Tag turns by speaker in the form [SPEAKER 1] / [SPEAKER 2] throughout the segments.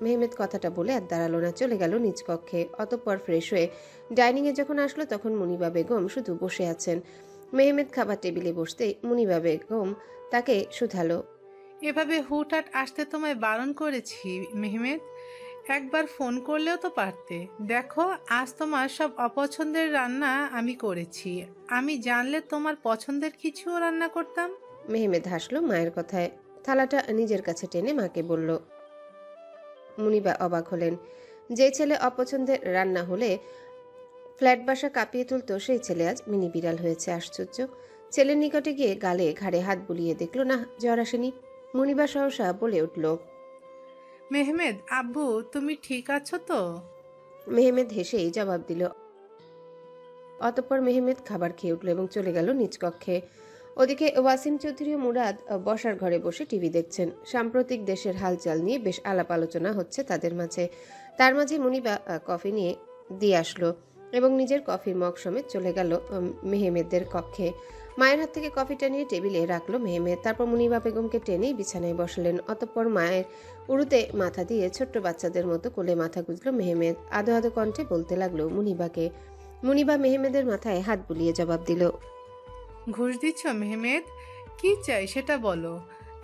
[SPEAKER 1] Mehmed কথাটা বলে আর দাঁড়ালো না, চলে গেল নিজ কক্ষে। অতঃপর ফ্রেশ হয়ে ডাইনিংয়ে যখন আসলো তখন মুনিবা বেগম শুধু বসে আছেন। মেহমেদ খাবার টেবিলে বসতেই মুনিবা বেগম তাকে শুধালো।
[SPEAKER 2] এভাবে হুটহাট আসতে তোমায় বারণ করেছি মেহমেদ, একবার ফোন করলেও তো পারতে। দেখো, আজ তোমার সব অপছন্দের রান্না আমি করেছি। আমি জানলে তোমার পছন্দের কিছুও রান্না করতাম।
[SPEAKER 1] মেহমেদ হাসলো মায়ের কথায়, থালাটা নিজের কাছে টেনে মাকে বলল। মুনিবা অবাক হলেন। যে ছেলে অপছন্দের রান্না হলে ফ্ল্যাট বাসা কাঁপিয়ে তুলত, সেই ছেলে আজ মিনি বিড়াল হয়েছে। আশ্চর্য। ছেলের নিকটে গিয়ে গালে ঘাড়ে হাত বুলিয়ে দেখল না, জ্বর আসেনি। মুনিবা সহসা বলে উঠল,
[SPEAKER 2] মেহমেদ আব্বু, তুমি ঠিক আছো তো?
[SPEAKER 1] মেহমেদ হেসেই জবাব দিল। অতঃপর মেহমেদ খাবার খেয়ে উঠল এবং চলে গেল নিজ কক্ষে। ওদিকে ওয়াসিম চৌধুরী ও মুরাদ বসার ঘরে বসে টিভি দেখছেন। সাম্প্রতিক দেশের হালচাল নিয়ে বেশ আলাপ আলোচনা হচ্ছে তাদের মাঝে। তার মাঝে মুনিবা কফি নিয়ে দিয়ে আসলো এবং নিজের কফির মগ সমেত চলে গেল মেহমেদের কক্ষে। মায়ের হাত থেকে কফিটা নিয়ে টেবিলে রাখলো মেহমেদ। তারপর মুনিবা বেগমকে টেনেই বিছানায় বসালেন। অতঃপর মায়ের উড়ুতে মাথা দিয়ে ছোট্ট বাচ্চাদের মতো কোলে মাথা গুঁজল মেহমেদ। আদো আদো কণ্ঠে বলতে লাগলো মুনিবাকে। মুনিবা মেহমেদের মাথায় হাত বুলিয়ে জবাব দিল,
[SPEAKER 2] ঘুষ দিচ্ছ মেহমেদ? কি চাই সেটা বলো।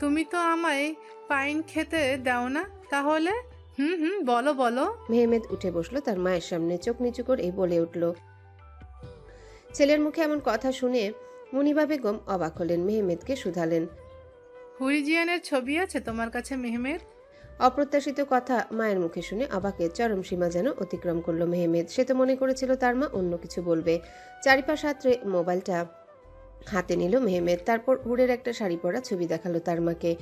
[SPEAKER 2] তুমি তো আমায় পাইন খেতে দাও না, তাহলে বলো বলো।
[SPEAKER 1] মেহমেদ উঠে বসলো তার মায়ের সামনে, চোখ নিচু করে বলে উঠল। ছেলের মুখে এমন কথা শুনে মুনিবা বেগম অবাক হলেন, মেহমেদকে শুধালেন।
[SPEAKER 2] হুরিজিয়ানের ছবি আছে তোমার কাছে মেহমেদ?
[SPEAKER 1] অপ্রত্যাশিত কথা মায়ের মুখে শুনে অবাকের চরম সীমা যেন অতিক্রম করলো মেহমেদ। সে তো মনে করেছিল তার মা অন্য কিছু বলবে। চারিপাশ হাতড়ে মোবাইলটা হাতে নিল মেহমেদ। তারপর হুড়ের একটা শাড়ি পরা ছবি দেখালো তার মাকে।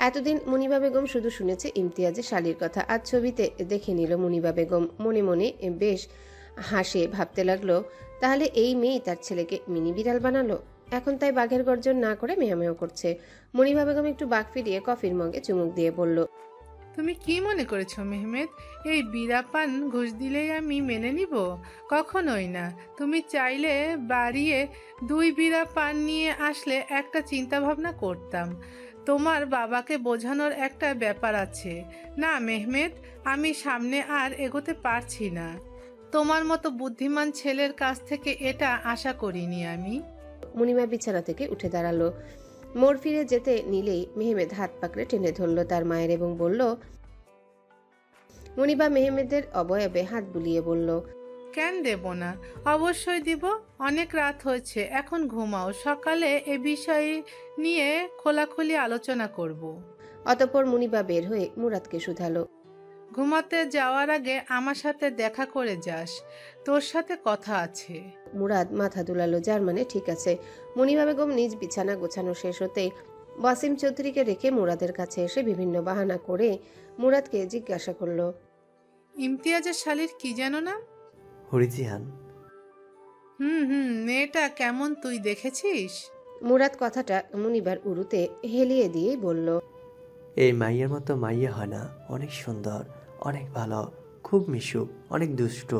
[SPEAKER 1] এতদিন মুনিবা বেগম শুধু শুনেছে ইমতিয়াজের শালির কথা, আজ ছবিতে দেখে নিল মুনিবা বেগম। মনে মনে বেশ হাসে, ভাবতে লাগলো, তাহলে এই মেয়েই তার ছেলেকে মিনি বিড়াল বানালো। এখন তাই বাঘের গর্জন না করে মেয়ামেয় করছে। মুনিবা বেগম একটু বাঘ ফিরিয়ে কফির মগে চুমুক দিয়ে বলল,
[SPEAKER 2] তুমি কি মনে করেছো মেহমেদ, এই বিড়াপান ঘুষ দিলেই আমি মেনে নিব? কখনোই না। তুমি চাইলে বাড়িয়ে 2 বিড়া পান নিয়ে আসলে একটা চিন্তা ভাবনা করতাম। তোমার বাবাকে বোঝানোর একটা ব্যাপার আছে। না মেহমেদ, আমি সামনে আর এগোতে পারছি না। তোমার মতো বুদ্ধিমান ছেলের কাছ থেকে এটা আশা করিনি আমি।
[SPEAKER 1] মুনিমা বিছানা থেকে উঠে দাঁড়ালো। মোড় ফিরে যেতে নিলেই মেহমেদ হাত পাকড়ে টেনে ধরল তার মায়ের এবং বলল, মুনিবা মেহমেদের অবয়বে হাত বুলিয়ে বলল,
[SPEAKER 2] কেন দেব না? অবশ্যই দিব। অনেক রাত হয়েছে, এখন ঘুমাও। সকালে এ বিষয় নিয়ে খোলাখুলি আলোচনা করব।
[SPEAKER 1] অতঃপর মুনিবা বের হয়ে মুরাদকে শুধালো,
[SPEAKER 2] ঘুমাতে যাওয়ার আগে আমার সাথে দেখা করে যাস, তোর সাথে কথা আছে।
[SPEAKER 1] মুরাদ মাথা দুলালো, যার মানে ঠিক আছে। মুনিবা বেগম নিজ বিছানা গোছানো শেষ হতেই ওয়াসিম চৌধুরীকে রেখে মুরাদের কাছে এসে বিভিন্ন বাহানা করে মুরাদকে জিজ্ঞাসা করলো,
[SPEAKER 2] ইমতিয়াজের শালির কি যেন নাম?
[SPEAKER 3] হরিজিয়ান।
[SPEAKER 2] মেয়েটা কেমন তুই দেখেছিস?
[SPEAKER 1] মুরাদ কথাটা মুনিবার উরুতে হেলিয়ে দিয়েই বলল,
[SPEAKER 3] এই মাইয়ের মতো মাইয়া হয় না, অনেক সুন্দর, অনেক ভালো, খুব মিশুক, অনেক দুষ্ট।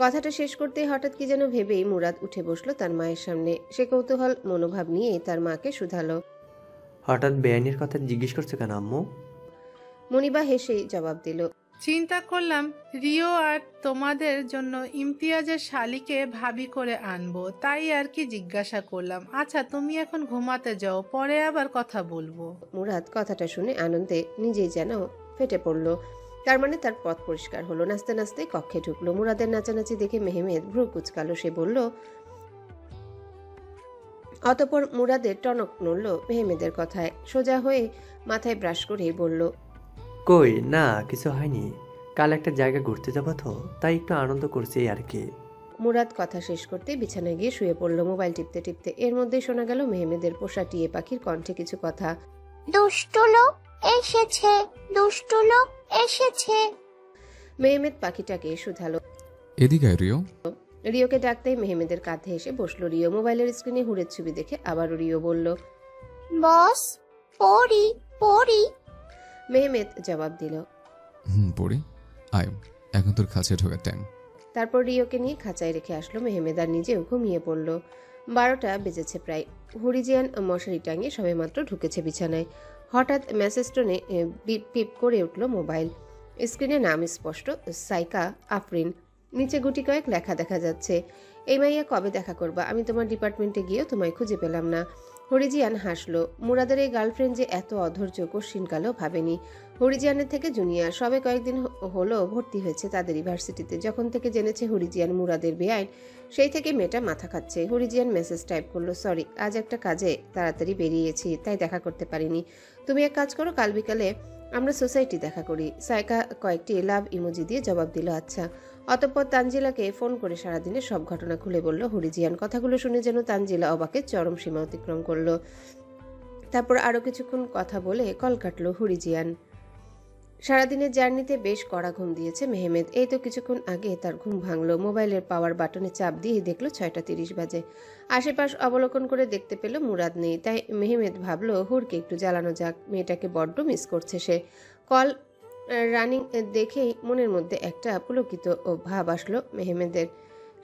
[SPEAKER 1] কথাটা শেষ করতেই হঠাৎ কি যেন ভেবেই মুরাদ উঠে বসলো তার মায়ের সামনে। সে কৌতূহল মনোভাব নিয়ে তার মাকে শুধালো।
[SPEAKER 3] হঠাৎ বেআইনের কথা জিজ্ঞেস করছো কেন আম্মু?
[SPEAKER 1] মুনিবা হেসেই জবাব দিল,
[SPEAKER 2] চিন্তা করলাম রিও আর তোমাদের জন্য ইমতিয়াজের শালিকে ভাবি করে আনবো, তাই আর কি জিজ্ঞাসা করলাম। আচ্ছা তুমি এখন ঘুমাতে যাও, পরে আবার কথা বলবো।
[SPEAKER 1] মুরাদ কথাটা শুনে আনন্দে নিজেই যেন ফেটে পড়ল। তার মানে তার পথ পরিষ্কার হলো। নাচতে নাচতে কক্ষে ঢুকলো। মুরাদের নাচানাচি দেখে মেহমেদ ভ্রু কুচকালো। সে বলল, অতঃপর মুরাদের টনক নড়ল মেহমেদের কথায়। সোজা হয়ে মাথায় ব্রাশ করেই বলল,
[SPEAKER 3] কই না, কিছু হয়নি। কাল একটা জায়গা ঘুরতে যাবো তো, তাই একটু আনন্দ করছি আর কি।
[SPEAKER 1] মুরাদ কথা শেষ করতে বিছানায় গিয়ে শুয়ে পড়ল মোবাইল টিপতে টিপতে। এর মধ্যেই শোনা গেল মেহমেদের পোষা টিয়ে পাখির কণ্ঠে কিছু কথা।
[SPEAKER 4] দুষ্টু লোক এসেছে, দুষ্টু লোক এসেছে।
[SPEAKER 1] মেহমেদ পাখিটাকে শুধালো।
[SPEAKER 5] এদিকে আয় রিও।
[SPEAKER 1] রিওকে ডাকতেই মেহমেদের কাঁধে এসে বসলো রিও। মোবাইলের স্ক্রিনে হুড়ের ছবি দেখে আবারও রিও বলল,
[SPEAKER 4] বস, পড়ি পড়ি।
[SPEAKER 1] মেহমেদ জবাব দিল।
[SPEAKER 5] পড়ি। আয়, এখন তোর খাঁচে ঢোকার টাইম।
[SPEAKER 1] তারপর রিওকে নিয়ে খাঁচায় রেখে আসলো মেহমেদ আর নিজেও ঘুমিয়ে পড়ল। 12টা বেজেছে প্রায়। হরিজিয়ান মশারি টাঙিয়ে সবেমাত্র ঢুকেছে বিছানায়। হঠাৎ মেসেজ টোনে বিপ পিপ করে উঠল মোবাইল। স্ক্রিনে নাম স্পষ্ট, সাইকা আফরিন। নিচে গুটি কয়েক লেখা দেখা যাচ্ছে, এই মাইয়া কবে দেখা করবা? আমি তোমার ডিপার্টমেন্টে গিয়েও তোমায় খুঁজে পেলাম না। হরিজিয়ান হাসলো। মুরাদের এই গার্লফ্রেন্ড যে এত অধৈর্য কোশ্চিনকালেও ভাবেনি। হরিজিয়ানের থেকে জুনিয়র, সবে কয়েকদিন হলো ভর্তি হয়েছে তাদের ইউনিভার্সিটিতে। যখন থেকে জেনেছে হরিজিয়ান মুরাদের বেআইন, সেই থেকে মেয়েটা মাথা খাচ্ছে। হরিজিয়ান মেসেজ টাইপ করলো, সরি আজ একটা কাজে তাড়াতাড়ি বেরিয়েছি, তাই দেখা করতে পারিনি। তুমি এক কাজ করো, কাল বিকালে আমরা সোসাইটি দেখা করি। সাইকা কয়েকটি লাভ ইমোজি দিয়ে জবাব দিল, আচ্ছা। অতঃপর তানজিলাকে ফোন করে সারাদিনের সব ঘটনা খুলে বলল হরিজিয়ান। কথাগুলো শুনে যেন তানজিলা অবাকের চরম সীমা অতিক্রম করলো। তারপর আরও কিছুক্ষণ কথা বলে কল কাটলো হরিজিয়ান। সারাদিনের জার্নিতে বেশ কড়া ঘুম দিয়েছে মেহমেদ। এই তো কিছুক্ষণ আগে তার ঘুম ভাঙলো। মোবাইলের পাওয়ার বাটনে চাপ দিয়ে দেখলো 6:30 বাজে। আশেপাশ অবলোকন করে দেখতে পেল মুরাদ নেই। তাই মেহমেদ ভাবলো হুরকে একটু জ্বালানো যাক, মেয়েটাকে বড্ড মিস করছে সে। কল রানিং দেখেই মনের মধ্যে একটা পুলকিত ভাব আসলো মেহমেদের।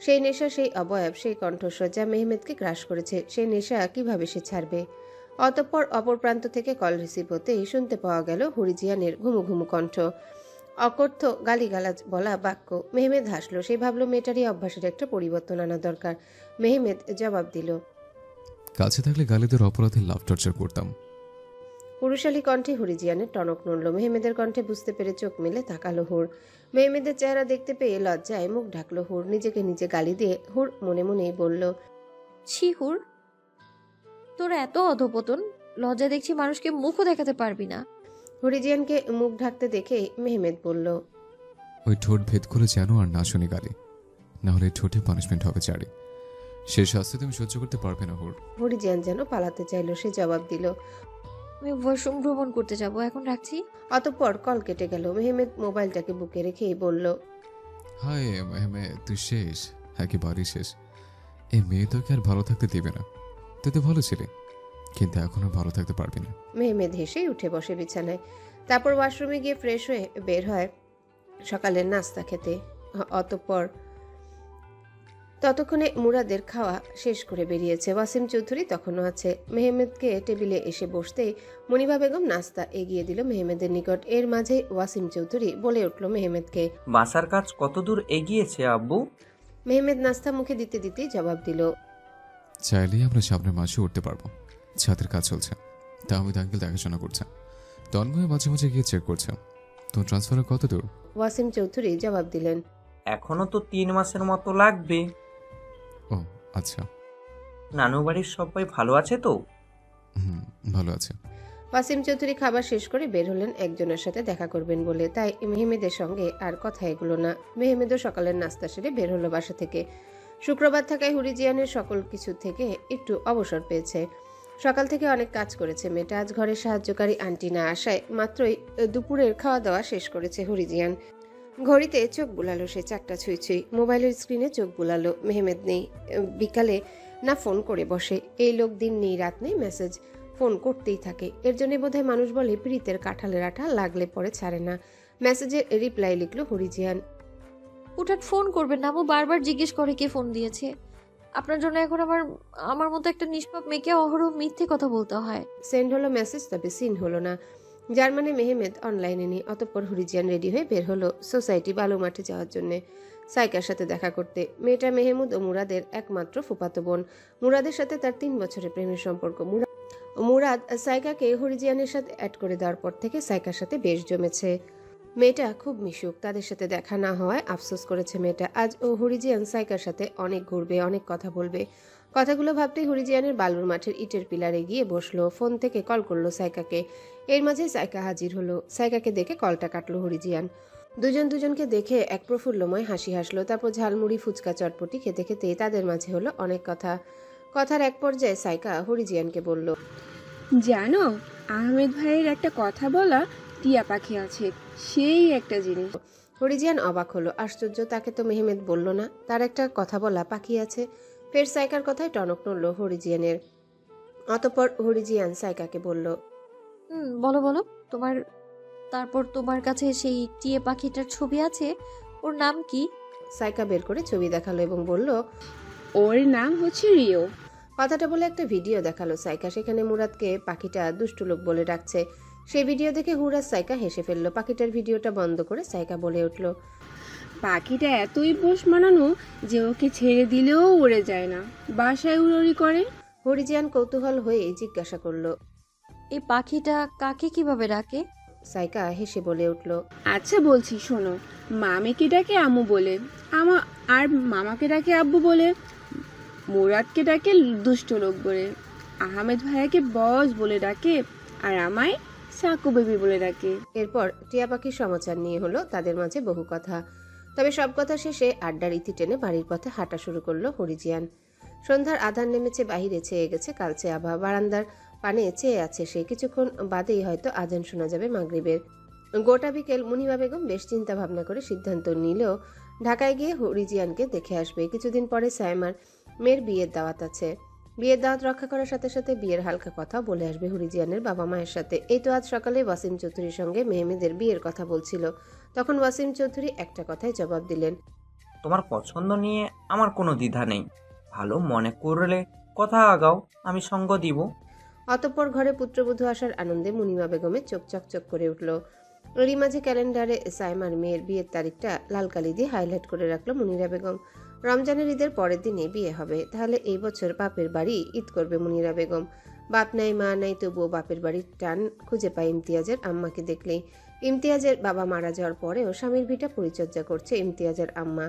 [SPEAKER 1] সেই নেশা, সেই অবয়ব, সেই কণ্ঠস্বর যা মেহমেদকে গ্রাস করেছে, সেই নেশা কিভাবে সে ছাড়বে? অতঃপর অপর প্রান্ত থেকে কল রিসিভ হতেই শুনতে পাওয়া গেল হরিজিয়ানের ঘুমু ঘুমু কণ্ঠ, অকথ্য গালিগালাজ বলা বাক্য। মেহমেদ হাসলো। সে ভাবলো মেয়েটারই অভ্যাসের একটা পরিবর্তন আনা দরকার। মেহমেদ জবাব দিল,
[SPEAKER 5] কাছে থাকলে গালিদের অপরাধে লাভ টর্চার করতাম।
[SPEAKER 1] পুরুষালী কণ্ঠে হরিজিয়ানের টনক নড়ল। মেহমেদের কণ্ঠে বুঝতে পেরে চোখ মেলে তাকালো হুর। মেহমেদের চেহারা দেখতে পেয়ে লজ্জায় মুখ ঢাকলো হুর। নিজেকে নিজে গালি দিয়ে হুর মনে মনেই বলল,
[SPEAKER 6] ছি হুর, তোর এত অধপতন, লজ্জা দেখছি মানুষকে মুখও দেখাতে পারবি না।
[SPEAKER 1] হরিজিয়ানকে মুখ ঢাকতে দেখে মেহমেদ বলল,
[SPEAKER 5] ওই ঠোঁট ভেদ করে যেন আর না শুনি গালি, না হলে ঠোঁটে পানিশমেন্ট হবে চারি। সে শাস্তি তুমি সহ্য করতে পারবে না হুর।
[SPEAKER 1] হরিজিয়ান যেন পালাতে চাইল। সে জবাব দিল,
[SPEAKER 6] আমি ওয়াশরুম ভ্রমণ করতে যাব, এখন রাখছি।
[SPEAKER 1] অতঃপর কল কেটে গেল। মেহমেদ মোবাইলটাকে বুকে রেখেই বলল,
[SPEAKER 5] হায় মেহমেদ, তুই শেষ, একেবারে শেষ। এই মেয়ে তোকে আর ভালো থাকতে দেবে না। তুই তো ভালো ছিলে, কিন্তু এখন আর ভালো থাকতে পারবি না।
[SPEAKER 1] মেহমেদ হেসেই উঠে বসে বিছানায়। তারপর ওয়াশরুমে গিয়ে ফ্রেশ হয়ে বের হয় সকালের নাস্তা খেতে। অতঃপর ততক্ষণে মুরাদের খাওয়া শেষ করে বেরিয়েছে। ওয়াসিম চৌধুরী তখনও আছে। মেহমেদকে টেবিলে এসে বসতেই মনিবা বেগম নাস্তা এগিয়ে দিল মেহমেদের নিকট। এর মাঝে ওয়াসিম চৌধুরী বলে উঠল মেহমেদকে,
[SPEAKER 7] বাসার কাজ কতদূর এগিয়েছে আব্বু?
[SPEAKER 1] মেহমেদ নাস্তা মুখে দিতে দিতেই জবাব দিল,
[SPEAKER 5] চাইলেই আমরা সামনের মাসে উঠতে পারবো। ছাদের কাজ চলছে, তা আমি আঙ্কেল দেখাশোনা করছে। তন্ময় মাঝে মাঝে গিয়ে চেক করছে। তোর ট্রান্সফার কত দূর?
[SPEAKER 1] ওয়াসিম চৌধুরী জবাব দিলেন,
[SPEAKER 7] এখনো তো 3 মাসের মতো লাগবে।
[SPEAKER 5] ও আচ্ছা।
[SPEAKER 7] নানু বাড়ির সবাই ভালো আছে তো?
[SPEAKER 5] হুম, ভালো আছে।
[SPEAKER 1] ওয়াসিম চৌধুরী খাবার শেষ করে বের হলেন একজনের সাথে দেখা করবেন বলে। তাই মেহমেদের সঙ্গে আর কথা এগুলো না। মেহমেদও সকালের নাস্তা সেরে বের হলো বাসা থেকে। শুক্রবার থাকায় হরিজিয়ানের সকল কিছু থেকে একটু অবসর পেয়েছে। সকাল থেকে অনেক কাজ করেছে মেয়েটা। আজ ঘরের সাহায্যকারী আন্টি না আসায় মাত্রই দুপুরের খাওয়া দাওয়া শেষ করেছে হরিজিয়ান। ঘড়িতে চোখ বুলালো সে, 4টা ছুঁই ছুঁই। মোবাইলের স্ক্রিনে চোখ বুলালো, মেহমেদ নেই। বিকালে না ফোন করে বসে। এই লোক দিন নেই রাত নেই মেসেজ ফোন করতেই থাকে। এর জন্য বোধহয় মানুষ বলে প্রীতের কাঁঠালের আঠা লাগলে পরে ছাড়ে না। মেসেজের রিপ্লাই লিখলো হরিজিয়ান,
[SPEAKER 6] হুটহাট ফোন করবেন না, আম্মু বারবার জিজ্ঞেস করে কে ফোন দিয়েছে। আপনার জন্য এখন আমার মতো একটা নিষ্পাপ মেয়েকে অহরহ মিথ্যে কথা বলতে হয়।
[SPEAKER 1] সেন্ড হলো মেসেজ, তবে সিন হলো না। যার মানে মেহমেদ অনলাইনে নেই। অতঃপর হরিজিয়ান রেডি হয়ে বের হলো সোসাইটি বালু মাঠে যাওয়ার জন্য, সাইকার সাথে দেখা করতে। মেয়েটা মেহমুদ ও মুরাদের একমাত্র ফুফাতো বোন। মুরাদের সাথে তার 3 বছরের প্রেমের সম্পর্ক। মুরাদ সাইকাকে হরিজিয়ানের সাথে অ্যাড করে দেওয়ার পর থেকে সাইকার সাথে বেশ জমেছে। মেয়েটা খুব মিশুক। তাদের সাথে দেখা না হওয়ায় আফসোস করেছে মেয়েটা। আজ ও হরিজিয়ান সাইকার সাথে অনেক ঘুরবে, অনেক কথা বলবে। কথাগুলো ভাবতেই হরিজিয়ানের বালুর মাঠের ইটের পিলারে গিয়ে বসলো। ফোন থেকে কল করলো সাইকাকে। এর মাঝে সাইকা হাজির হলো। সাইকাকে দেখে কলটা কাটলো হরিজিয়ান। দুজনকে দেখে এক প্রফুল্লময় হাসি হাসলো। তারপর ঝালমুড়ি ফুচকা চটপটি খেতে খেতে তাদের মাঝে হলো অনেক কথা। কথার এক পর্যায়ে সাইকা হরিজিয়ানকে বলল,
[SPEAKER 8] জানো, আহমেদ ভাইয়ের একটা কথা বলা টিয়া পাখি আছে, সেই একটা জিনিস।
[SPEAKER 1] হরিজিয়ান অবাক হলো। আশ্চর্য, তাকে তো মেহমেদ বলল না তার একটা কথা বলা পাখি আছে। ফের সাইকার কথায় টনক নড়ল হরিজিয়ানের। অতঃপর হরিজিয়ান সাইকাকে বলল,
[SPEAKER 6] বলো বলো, তারপর তোমার কাছে সেই টিয়ে পাখিটার ছবি আছে, ওর নাম কি?
[SPEAKER 1] সাইকা বের করে ছবি দেখালো এবং বলল,
[SPEAKER 8] ওর নাম হচ্ছে রিও।
[SPEAKER 1] কথাটা বলে একটা ভিডিও দেখালো সাইকা। সেখানে মুরাদকে পাখিটা দুষ্টু লোক বলে ডাকছে। সেই ভিডিও দেখে হুড়ার সাইকা হেসে ফেললো। পাখিটার ভিডিওটা বন্ধ করে সাইকা বলে উঠল,
[SPEAKER 8] পাখিটা এতই পোষ মানানো যে ওকে ছেড়ে দিলেও উড়ে যায় না, বাসায় উড়ি করে।
[SPEAKER 1] হরিজিয়ান কৌতূহল হয়ে জিজ্ঞাসা করলো।
[SPEAKER 6] এই পাখিটা কাকে কিভাবে ডাকে?
[SPEAKER 1] সাইকা হেসে বলে উঠল,
[SPEAKER 8] আচ্ছা বলছি শোনো, মামিকে ডাকে আম্মু বলে, আর মামাকে ডাকে আব্বু বলে, মুরাদকে ডাকে দুষ্ট লোক বলে, আহমেদ ভাইয়াকে বস বলে ডাকে, আর আমায় সাকু বেবি বলে ডাকে।
[SPEAKER 1] এরপর টিয়া পাখির সমাচার নিয়ে হলো তাদের মাঝে বহু কথা। তবে সব কথা শেষে আড্ডার ইতি টেনে বাড়ির পথে হাঁটা শুরু করলো হরিজিয়ান। সন্ধ্যার আধার নেমেছে, বাহিরে ছেয়ে গেছে কালচে আভা। বারান্দার পানে চেয়ে আছে সে। কিছুক্ষণ বাদেই হয়তো আজান শোনা যাবে মাগরিবের। গোটা বিকেল মুনিবা বেগম বেশ চিন্তা ভাবনা করে সিদ্ধান্ত নিলেও ঢাকায় গিয়ে হরিজিয়ানকে দেখে আসবে। কিছুদিন পরে সাইমার মেয়ের বিয়ের দাওয়াত আছে। বিয়ের দাওয়াত রক্ষা করার সাথে সাথে বিয়ের হালকা কথা বলে আসবে হরিজিয়ানের বাবা মায়ের সাথে। এই তো আজ সকালে ওয়াসিম চৌধুরীর সঙ্গে মেহমেদের বিয়ের কথা বলছিল। তখন ওয়াসিম চৌধুরী একটা কথায় জবাব দিলেন,
[SPEAKER 7] তোমার পছন্দ নিয়ে আমার কোনো দ্বিধা নেই, ভালো মনে করলে কথা আগাও, আমি সঙ্গ দিব।
[SPEAKER 1] অতঃপর ঘরে পুত্রবধূ আসার আনন্দে মুনিমা বেগমের চোখ চকচক করে উঠল। এরই মাঝে ক্যালেন্ডারে সাইমার মেয়ের বিয়ের তারিখটা লাল কালি দিয়ে হাইলাইট করে রাখলো মুনিরা বেগম। রমজানের ঈদের পরের দিনে বিয়ে হবে। তাহলে এই বছর বাপের বাড়ি ঈদ করবে মুনিরা বেগম। বাপ নাই মা নাই, তবুও বাপের বাড়ির টান খুঁজে পায় ইমতিয়াজের আম্মাকে দেখলেই। ইমতিয়াজের বাবা মারা যাওয়ার পরেও স্বামীর ভিটা পরিচর্যা করছে ইমতিয়াজের আম্মা।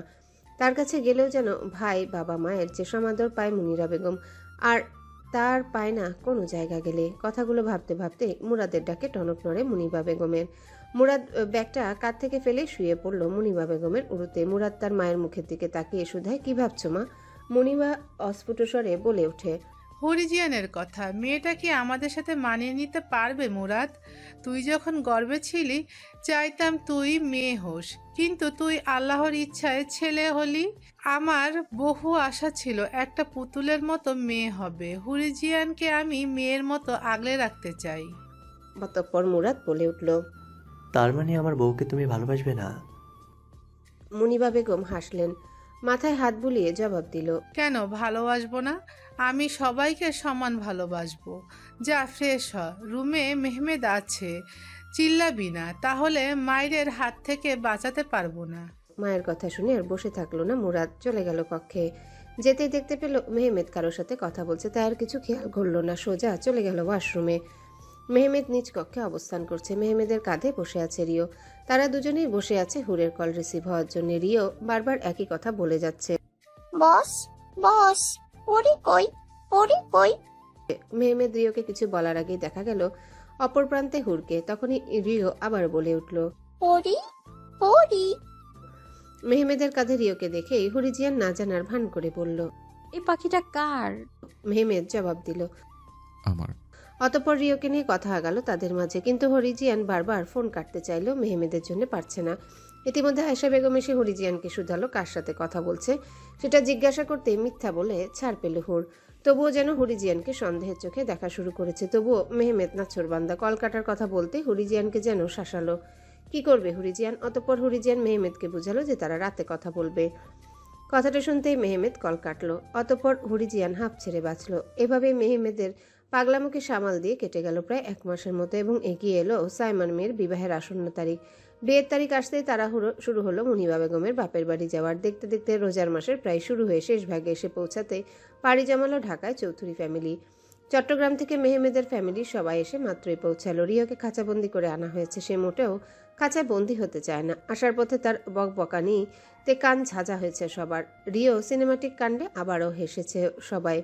[SPEAKER 1] তার কাছে গেলেও যেন ভাই বাবা মায়ের যে সমাদর পায় মুনিরা বেগম, আর তার পায় না কোনো জায়গা গেলে। কথাগুলো ভাবতে ভাবতে মুরাদের ডাকে টনক নড়ে মুনিবা বেগমের। মুরাদ ব্যাগটা কাঁধ থেকে ফেলে শুয়ে পড়ল মুনিবা বেগমের উড়ুতে। মুরাদ তার মায়ের মুখের দিকে তাকিয়ে শুধায়, কি ভাবছো মা? মুনিবা অস্ফুট স্বরে বলে ওঠে,
[SPEAKER 2] হরিজিয়ানের কথা। মেয়েটা কি আমাদের সাথে মানিয়ে নিতে পারবে মুরাদ? তুই যখন গর্বে ছিলি চাইতাম তুই মেয়ে হোস, কিন্তু তুই আল্লাহর ইচ্ছায় ছেলে হলি। আমার বহু আশা ছিল একটা পুতুলের মতো মেয়ে হবে। হরিজিয়ানকে আমি মেয়ের মতো আগলে রাখতে চাই।
[SPEAKER 1] অতঃপর মুরাদ বলে উঠল,
[SPEAKER 3] তার মানে আমার বউকে তুমি ভালোবাসবে না?
[SPEAKER 1] মুনিবা বেগম হাসলেন, মাথায় হাত বুলিয়ে জবাব দিল,
[SPEAKER 2] কেন ভালোবাসবো না? আমি সবাইকে সমান ভালোবাসবো। যা ফ্রেশ হ, রুমে মেহমেদ আছে, চিল্লাবি না, তাহলে মায়ের হাত থেকে বাঁচাতে পারবো না।
[SPEAKER 1] মায়ের কথা শুনে আর বসে থাকলো না মুরাদ, চলে গেল কক্ষে। যেতেই দেখতে পেল মেহমেদ কারোর সাথে কথা বলছে। তাই আর কিছু খেয়াল করলো না, সোজা চলে গেল ওয়াশরুমে। মেহমেদ নিজ কক্ষে অবস্থান করছে। মেহমেদের কাঁধে বসে আছে রিও। তারা দুজনেই বসে আছে হুরের কল রিসিভ হওয়ার জন্য। রিও বারবার একই কথা বলে যাচ্ছে,
[SPEAKER 4] বস বস, পরি কই, পরি কই?
[SPEAKER 1] মেহমেদ রিওকে কিছু বলার আগেই দেখা গেল অপর প্রান্তে হুরকে। তখনই রিও আবার বলে উঠল,
[SPEAKER 4] পরি পরি।
[SPEAKER 1] মেহমেদের কাঁধে রিওকে দেখেই হরিজিয়ান না জানার ভান করে বলল,
[SPEAKER 6] এই পাখিটা কার?
[SPEAKER 1] মেহমেদ জবাব দিল।
[SPEAKER 5] আমার।
[SPEAKER 1] অতঃপর রিওকে নিয়ে কথা আগাল তাদের মাঝে, কিন্তু হরিজিয়ান বারবার ফোন কাটতে চাইলেও মেহমেদের জন্য পারছে না। ইতিমধ্যে আয়েশা বেগম এসে হরিজিয়ানকে শুধালো কার সাথে কথা বলছে। সেটা জিজ্ঞাসা করতে মিথ্যা বলে ছাড় পেল হুর। তবুও যেন হরিজিয়ানকে সন্দেহের চোখে দেখা শুরু করেছে। তবুও মেহমেদ নাছোড়বান্দা, কল কাটার কথা বলতে হরিজিয়ানকে যেন শাসালো। কি করবে হরিজিয়ান? অতঃপর হরিজিয়ান মেহমেদকে বুঝালো যে তারা রাতে কথা বলবে। কথাটা শুনতেই মেহমেদ কল কাটলো। অতঃপর হরিজিয়ান হাঁপ ছেড়ে বাঁচল। এভাবে মেহমেদের পাগলামুখী সামাল দিয়ে কেটে গেল প্রায় 1 মাসের মতো, এবং এগিয়ে এলো সাইমান মেয়ের বিবাহের আসন্ন তারিখ। বিয়ের তারিখ আসতেই তাড়াহুড়ো শুরু হলো মুনিবা বেগমের বাপের বাড়ি যাওয়ার। দেখতে দেখতে রোজার মাসের প্রায় শুরু হয়ে শেষ ভাগে এসে পৌঁছাতে পাড়ি জমালো ঢাকায় চৌধুরী ফ্যামিলি। চট্টগ্রাম থেকে মেহমেদের ফ্যামিলির সবাই এসে মাত্রই পৌঁছালো। রিওকে খাঁচাবন্দি করে আনা হয়েছে। সে মোটেও খাঁচায় বন্দি হতে চায় না। আসার পথে তার বকবকানিতে কান ঝাঁঝা হয়েছে সবার। রিও সিনেমাটিক কাণ্ডে আবারও হেসেছে সবাই।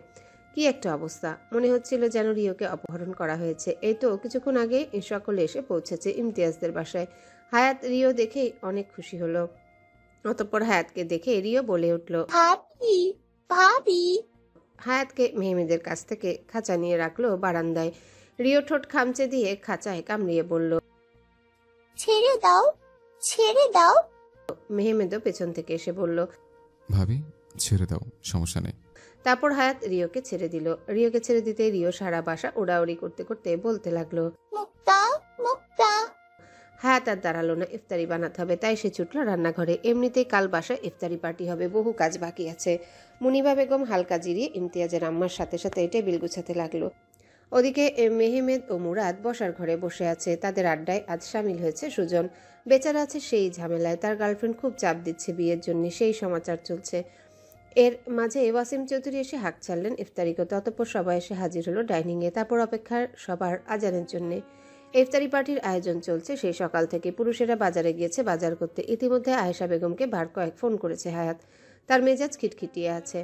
[SPEAKER 1] কি একটা অবস্থা! মনে হচ্ছিল যেন রিওকে অপহরণ করা হয়েছে। এই তো কিছুক্ষণ আগে সকলে এসে পৌঁছেছে ইমতিয়াজদের বাসায়। হায়াত রিও দেখেই অনেক খুশি হলো। অতঃপর হায়াতকে দেখে রিও বলে উঠল,
[SPEAKER 4] ভাবি ভাবি।
[SPEAKER 1] হায়াতকে মেহমেদের কাছ থেকে খাঁচা নিয়ে রাখলো বারান্দায়। রিও ঠোঁট খামচে দিয়ে খাঁচায় কামড়িয়ে বলল,
[SPEAKER 4] ছেড়ে দাও, ছেড়ে দাও।
[SPEAKER 1] মেহমেদও পেছন থেকে এসে বলল,
[SPEAKER 5] ভাবি ছেড়ে দাও, সমস্যা নেই।
[SPEAKER 1] তারপর হায়াত রিওকে ছেড়ে দিল। রিওকে ছেড়ে দিতে রিও সারা বাসা ওড়াউড়ি করতে করতে বলতে লাগলো,
[SPEAKER 4] মুক্তা মুক্তা।
[SPEAKER 1] হায়াত আর দাঁড়ালো না, ইফতারি বানাতে হবে, তাই সে ছুটল রান্নাঘরে। এমনিতেই কাল বাসায় ইফতারি পার্টি হবে, বহু কাজ বাকি আছে। মুনিবা বেগম হালকা জিরিয়ে ইমতিয়াজের আম্মার সাথে সাথে টেবিল গুছাতে লাগলো। ওদিকে মেহমেদ ও মুরাদ বসার ঘরে বসে আছে। তাদের আড্ডায় আজ সামিল হয়েছে সুজন। বেচারা আছে সেই ঝামেলায়, তার গার্লফ্রেন্ড খুব চাপ দিচ্ছে বিয়ের জন্য, সেই সমাচার চলছে। এর মাঝে ওয়াসিম চৌধুরী এসে হাঁক ছাড়লেন ইফতারি করতে। অতঃপর সবাই এসে হাজির হলো ডাইনিংয়ে। তারপর অপেক্ষার সবার আজানের জন্যে। ইফতারি পার্টির আয়োজন চলছে সেই সকাল থেকে। পুরুষেরা বাজারে গিয়েছে বাজার করতে। ইতিমধ্যে আয়েশা বেগমকে বার কয়েক ফোন করেছে হায়াত। তার মেজাজ খিটখিটিয়ে আছে।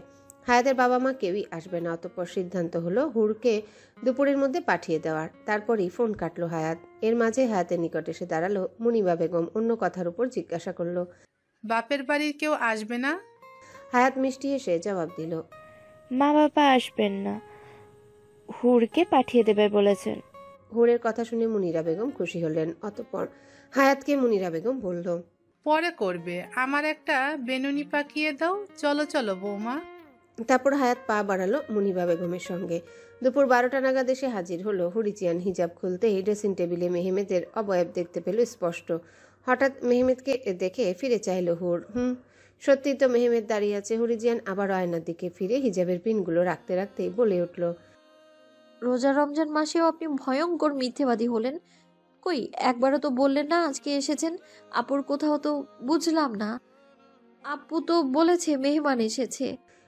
[SPEAKER 1] হায়াতের বাবা মা কেউই আসবে না। অতঃপর সিদ্ধান্ত হলো হুরকে দুপুরের মধ্যে পাঠিয়ে দেওয়ার। তারপরই ফোন কাটলো হায়াত। এর মাঝে হায়াতের নিকট এসে দাঁড়ালো মুনিবা বেগম। অন্য কথার উপর জিজ্ঞাসা করলো,
[SPEAKER 2] বাপের বাড়ির কেউ আসবে না?
[SPEAKER 1] হায়াত মিষ্টি হেসে জবাব দিল,
[SPEAKER 9] মা বাবা আসবেন না, হুরকে পাঠিয়ে দেবে বলেছেন।
[SPEAKER 1] হুরের কথা শুনে মুনিরা বেগম খুশি হলেন। অতঃপর হায়াতকে মুনিরা বেগম বলল,
[SPEAKER 2] পরে করবে, আমার একটা বেনুনি পাকিয়ে দাও। চলো চলো বৌমা।
[SPEAKER 1] তারপর হায়াত পা বাড়ালো মুনিবা বেগমের সঙ্গে। দুপুর 12টা নাগাদ এসে হাজির হলো হুরিজিয়ান। হিজাব খুলতেই ড্রেসিং টেবিলে মেহমেদের অবয়ব দেখতে পেল স্পষ্ট। হঠাৎ মেহমেদকে দেখে ফিরে চাইল হুর। সত্যি তো মেহমেদ দাঁড়িয়ে আছে। হুরিজিয়ান আবার আয়নার দিকে ফিরে হিজাবের পিনগুলো রাখতে রাখতেই বলে উঠল,
[SPEAKER 6] রোজা রমজান মাসেও আপনি ভয়ঙ্কর মিথ্যেবাদী হলেন। কই একবারও তো বললেন না আজকে এসেছেন। আপুর কোথাও তো বুঝলাম না। আপু তো বলেছে মেহমান এসেছে।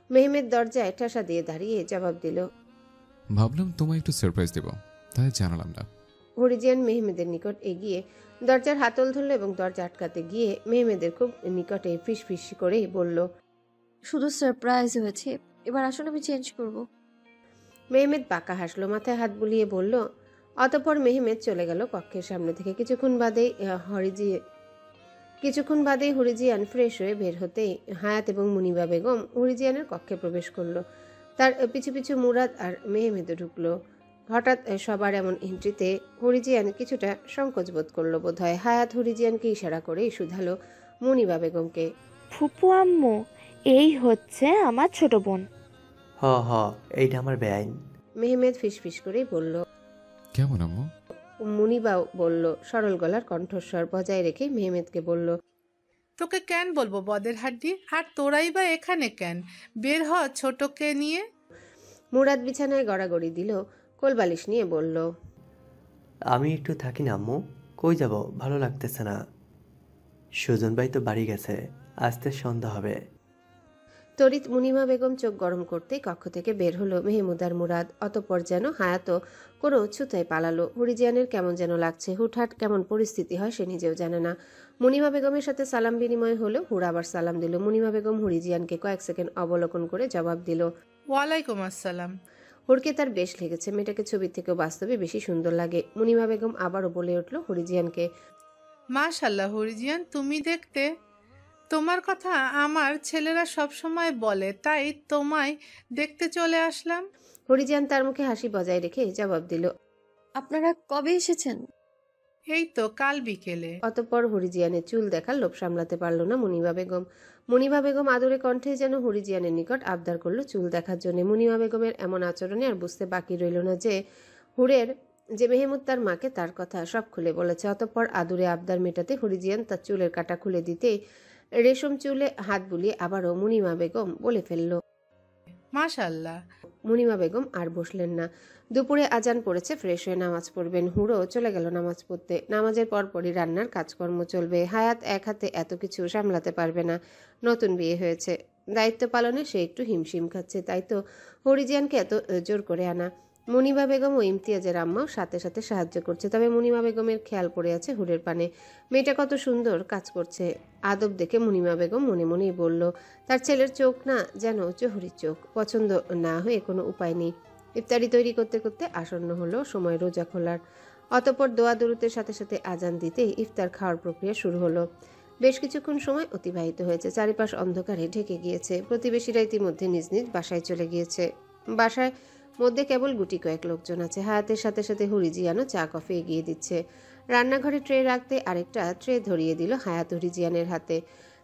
[SPEAKER 1] মেহমেদ দরজায় ঠাসা দিয়ে দাঁড়িয়ে জবাব দিল,
[SPEAKER 5] ভাবলাম তোমায় একটু সারপ্রাইজ দেব, তাই জানালাম না।
[SPEAKER 1] হুরিজিয়ান মেহমেদের নিকট এগিয়ে দরজার হাতল ধরল এবং দরজা আটকাতে গিয়ে মেহমেদের খুব নিকটে ফিস ফিস করে বলল,
[SPEAKER 6] শুধু সারপ্রাইজ হয়েছে, এবার আসুন আমি চেঞ্জ করব।
[SPEAKER 1] মেহমেদ বাঁকা হাসলো, মাথায় হাত বুলিয়ে বলল। অতঃপর মেহমেদ চলে গেল কক্ষের সামনে থেকে। কিছুক্ষণ বাদেই হুরিজিয়ান ফ্রেশ হয়ে বের হতেই হায়াত এবং মুনিবা বেগম হুরিজিয়ানের কক্ষে প্রবেশ করলো। তার পিছু পিছু মুরাদ আর মেহমেদও ঢুকলো। হঠাৎ সবার এমন এন্ট্রিতে হুরিজিয়ান কিছুটা সংকোচ বোধ করলো বোধ হয়। হায়াত হুরিজিয়ানকে ইশারা করেই শুধালো মুনিবা বেগমকে,
[SPEAKER 9] ফুপু আম্মু, এই হচ্ছে আমার ছোট বোন।
[SPEAKER 3] হ এইটা আমার বেআইন।
[SPEAKER 1] মেহমেদ ফিসফিস করেই বলল।
[SPEAKER 5] কেমন আম্মু?
[SPEAKER 1] মুনিবাও বলল, সরল গলার কণ্ঠস্বর বজায় রেখে মেহমেদকে বলল,
[SPEAKER 2] তোকে কেন বলবো বদের হাড্ডি? আর তোরাই বা এখানে কেন? বের হ ছোটকে নিয়ে।
[SPEAKER 1] মুরাদ বিছানায় গড়াগড়ি দিল, কোলবালিশ নিয়ে বলল,
[SPEAKER 3] আমি একটু থাকি না আম্মু। কই যাব, ভালো লাগতেছে না। সুজন ভাই তো বাড়ি গেছে, আস্তে সন্ধ্যা হবে।
[SPEAKER 1] তড়িৎ মুনিমা বেগম চোখ গরম করতেই কক্ষ থেকে বের হলো মেহমুদ আর মুরাদ। অতঃপর যেন হায়াতও কোনো ছুতায় পালালো। হুরিজিয়ানের কেমন যেন লাগছে। হুটহাট কেমন পরিস্থিতি হয় সে নিজেও জানে না। মুনিমা বেগমের সাথে সালাম বিনিময় হলো। হুর আবার সালাম দিল। মুনিমা বেগম হুরিজিয়ানকে কয়েক সেকেন্ড অবলোকন করে জবাব দিল,
[SPEAKER 2] ওয়ালাইকুম আসসালাম।
[SPEAKER 1] হুরকে তার বেশ লেগেছে। মেয়েটাকে ছবির থেকেও বাস্তবে বেশি সুন্দর লাগে। মুনিমা বেগম আবারও বলে উঠল হুরিজিয়ানকে,
[SPEAKER 2] মাশাল্লাহ হুরিজিয়ান, তুমি দেখতে। তোমার কথা আমার ছেলেরা সব সময় বলে, তাই তোমায় দেখতে চলে আসলাম।
[SPEAKER 1] হুরিজিয়ান তার মুখে হাসি বজায় রেখে জবাব দিল,
[SPEAKER 6] আপনারা কবে এসেছেন?
[SPEAKER 2] এই তো কাল বিকেলে।
[SPEAKER 1] অতঃপর হুরিজিয়ানের চুল দেখার লোভ সামলাতে পারল না মুনিবা বেগম। মুনিবা বেগম আদরে কণ্ঠে যেন হুরিজিয়ানের নিকট আবদার করলো চুল দেখার জন্য। মুনিবা বেগমের এমন আচরণে আর বুঝতে বাকি রইল না যে মেহমুদ তার মাকে তার কথা সব খুলে বলেছে। অতঃপর আদুরে আবদার মেটাতে হুরিজিয়ান তার চুলের কাটা খুলে দিতে রেশম চুলে হাত বুলিয়ে আবারও মুনিমা বেগম বলে ফেলল,
[SPEAKER 2] মাশাল্লাহ।
[SPEAKER 1] মুনিমা বেগম আর বসলেন না। দুপুরে আজান পড়েছে, ফ্রেশ হয়ে নামাজ পড়বেন। হুড়ো চলে গেল নামাজ পড়তে। নামাজের পরপরই রান্নার কাজকর্ম চলবে। হায়াত এক হাতে এত কিছু সামলাতে পারবে না। নতুন বিয়ে হয়েছে, দায়িত্ব পালনে সে একটু হিমশিম খাচ্ছে। তাই তো হরিজিয়ানকে এত জোর করে আনা। মুনিবা বেগম ও ইমতিয়াজের আম্মাও সাথে সাথে সাহায্য করছে। তবে মুনিমা বেগমের খেয়াল পড়ে আছে হুরের পানে। মেয়েটা কত সুন্দর কাজ করছে। আদব দেখে মুনিমা বেগম মনে মনেই বলল, তার ছেলের চোখ না যেন জহুরির চোখ। পছন্দ না হয়ে কোনো উপায় নেই। ইফতারি তৈরি করতে করতে আসন্ন হলো সময় রোজা খোলার। অতঃপর দোয়া দরুদের সাথে সাথে আজান দিতেই ইফতার খাওয়ার প্রক্রিয়া শুরু হলো। বেশ কিছুক্ষণ সময় অতিবাহিত হয়েছে। চারিপাশ অন্ধকারে ঢেকে গিয়েছে। প্রতিবেশীরা ইতিমধ্যে নিজ নিজ বাসায় চলে গিয়েছে। বাসায় মধ্যে কেবল গুটি কয়েক লোকজন আছে। হায়াতের সাথে সাথে হুরিজিয়ানও চা কফি এগিয়ে দিচ্ছে। রান্নাঘরে ট্রে রাখতে আরেকটা ট্রে ধরিয়ে দিল হায়াত হুরিজিয়ানের হাতে।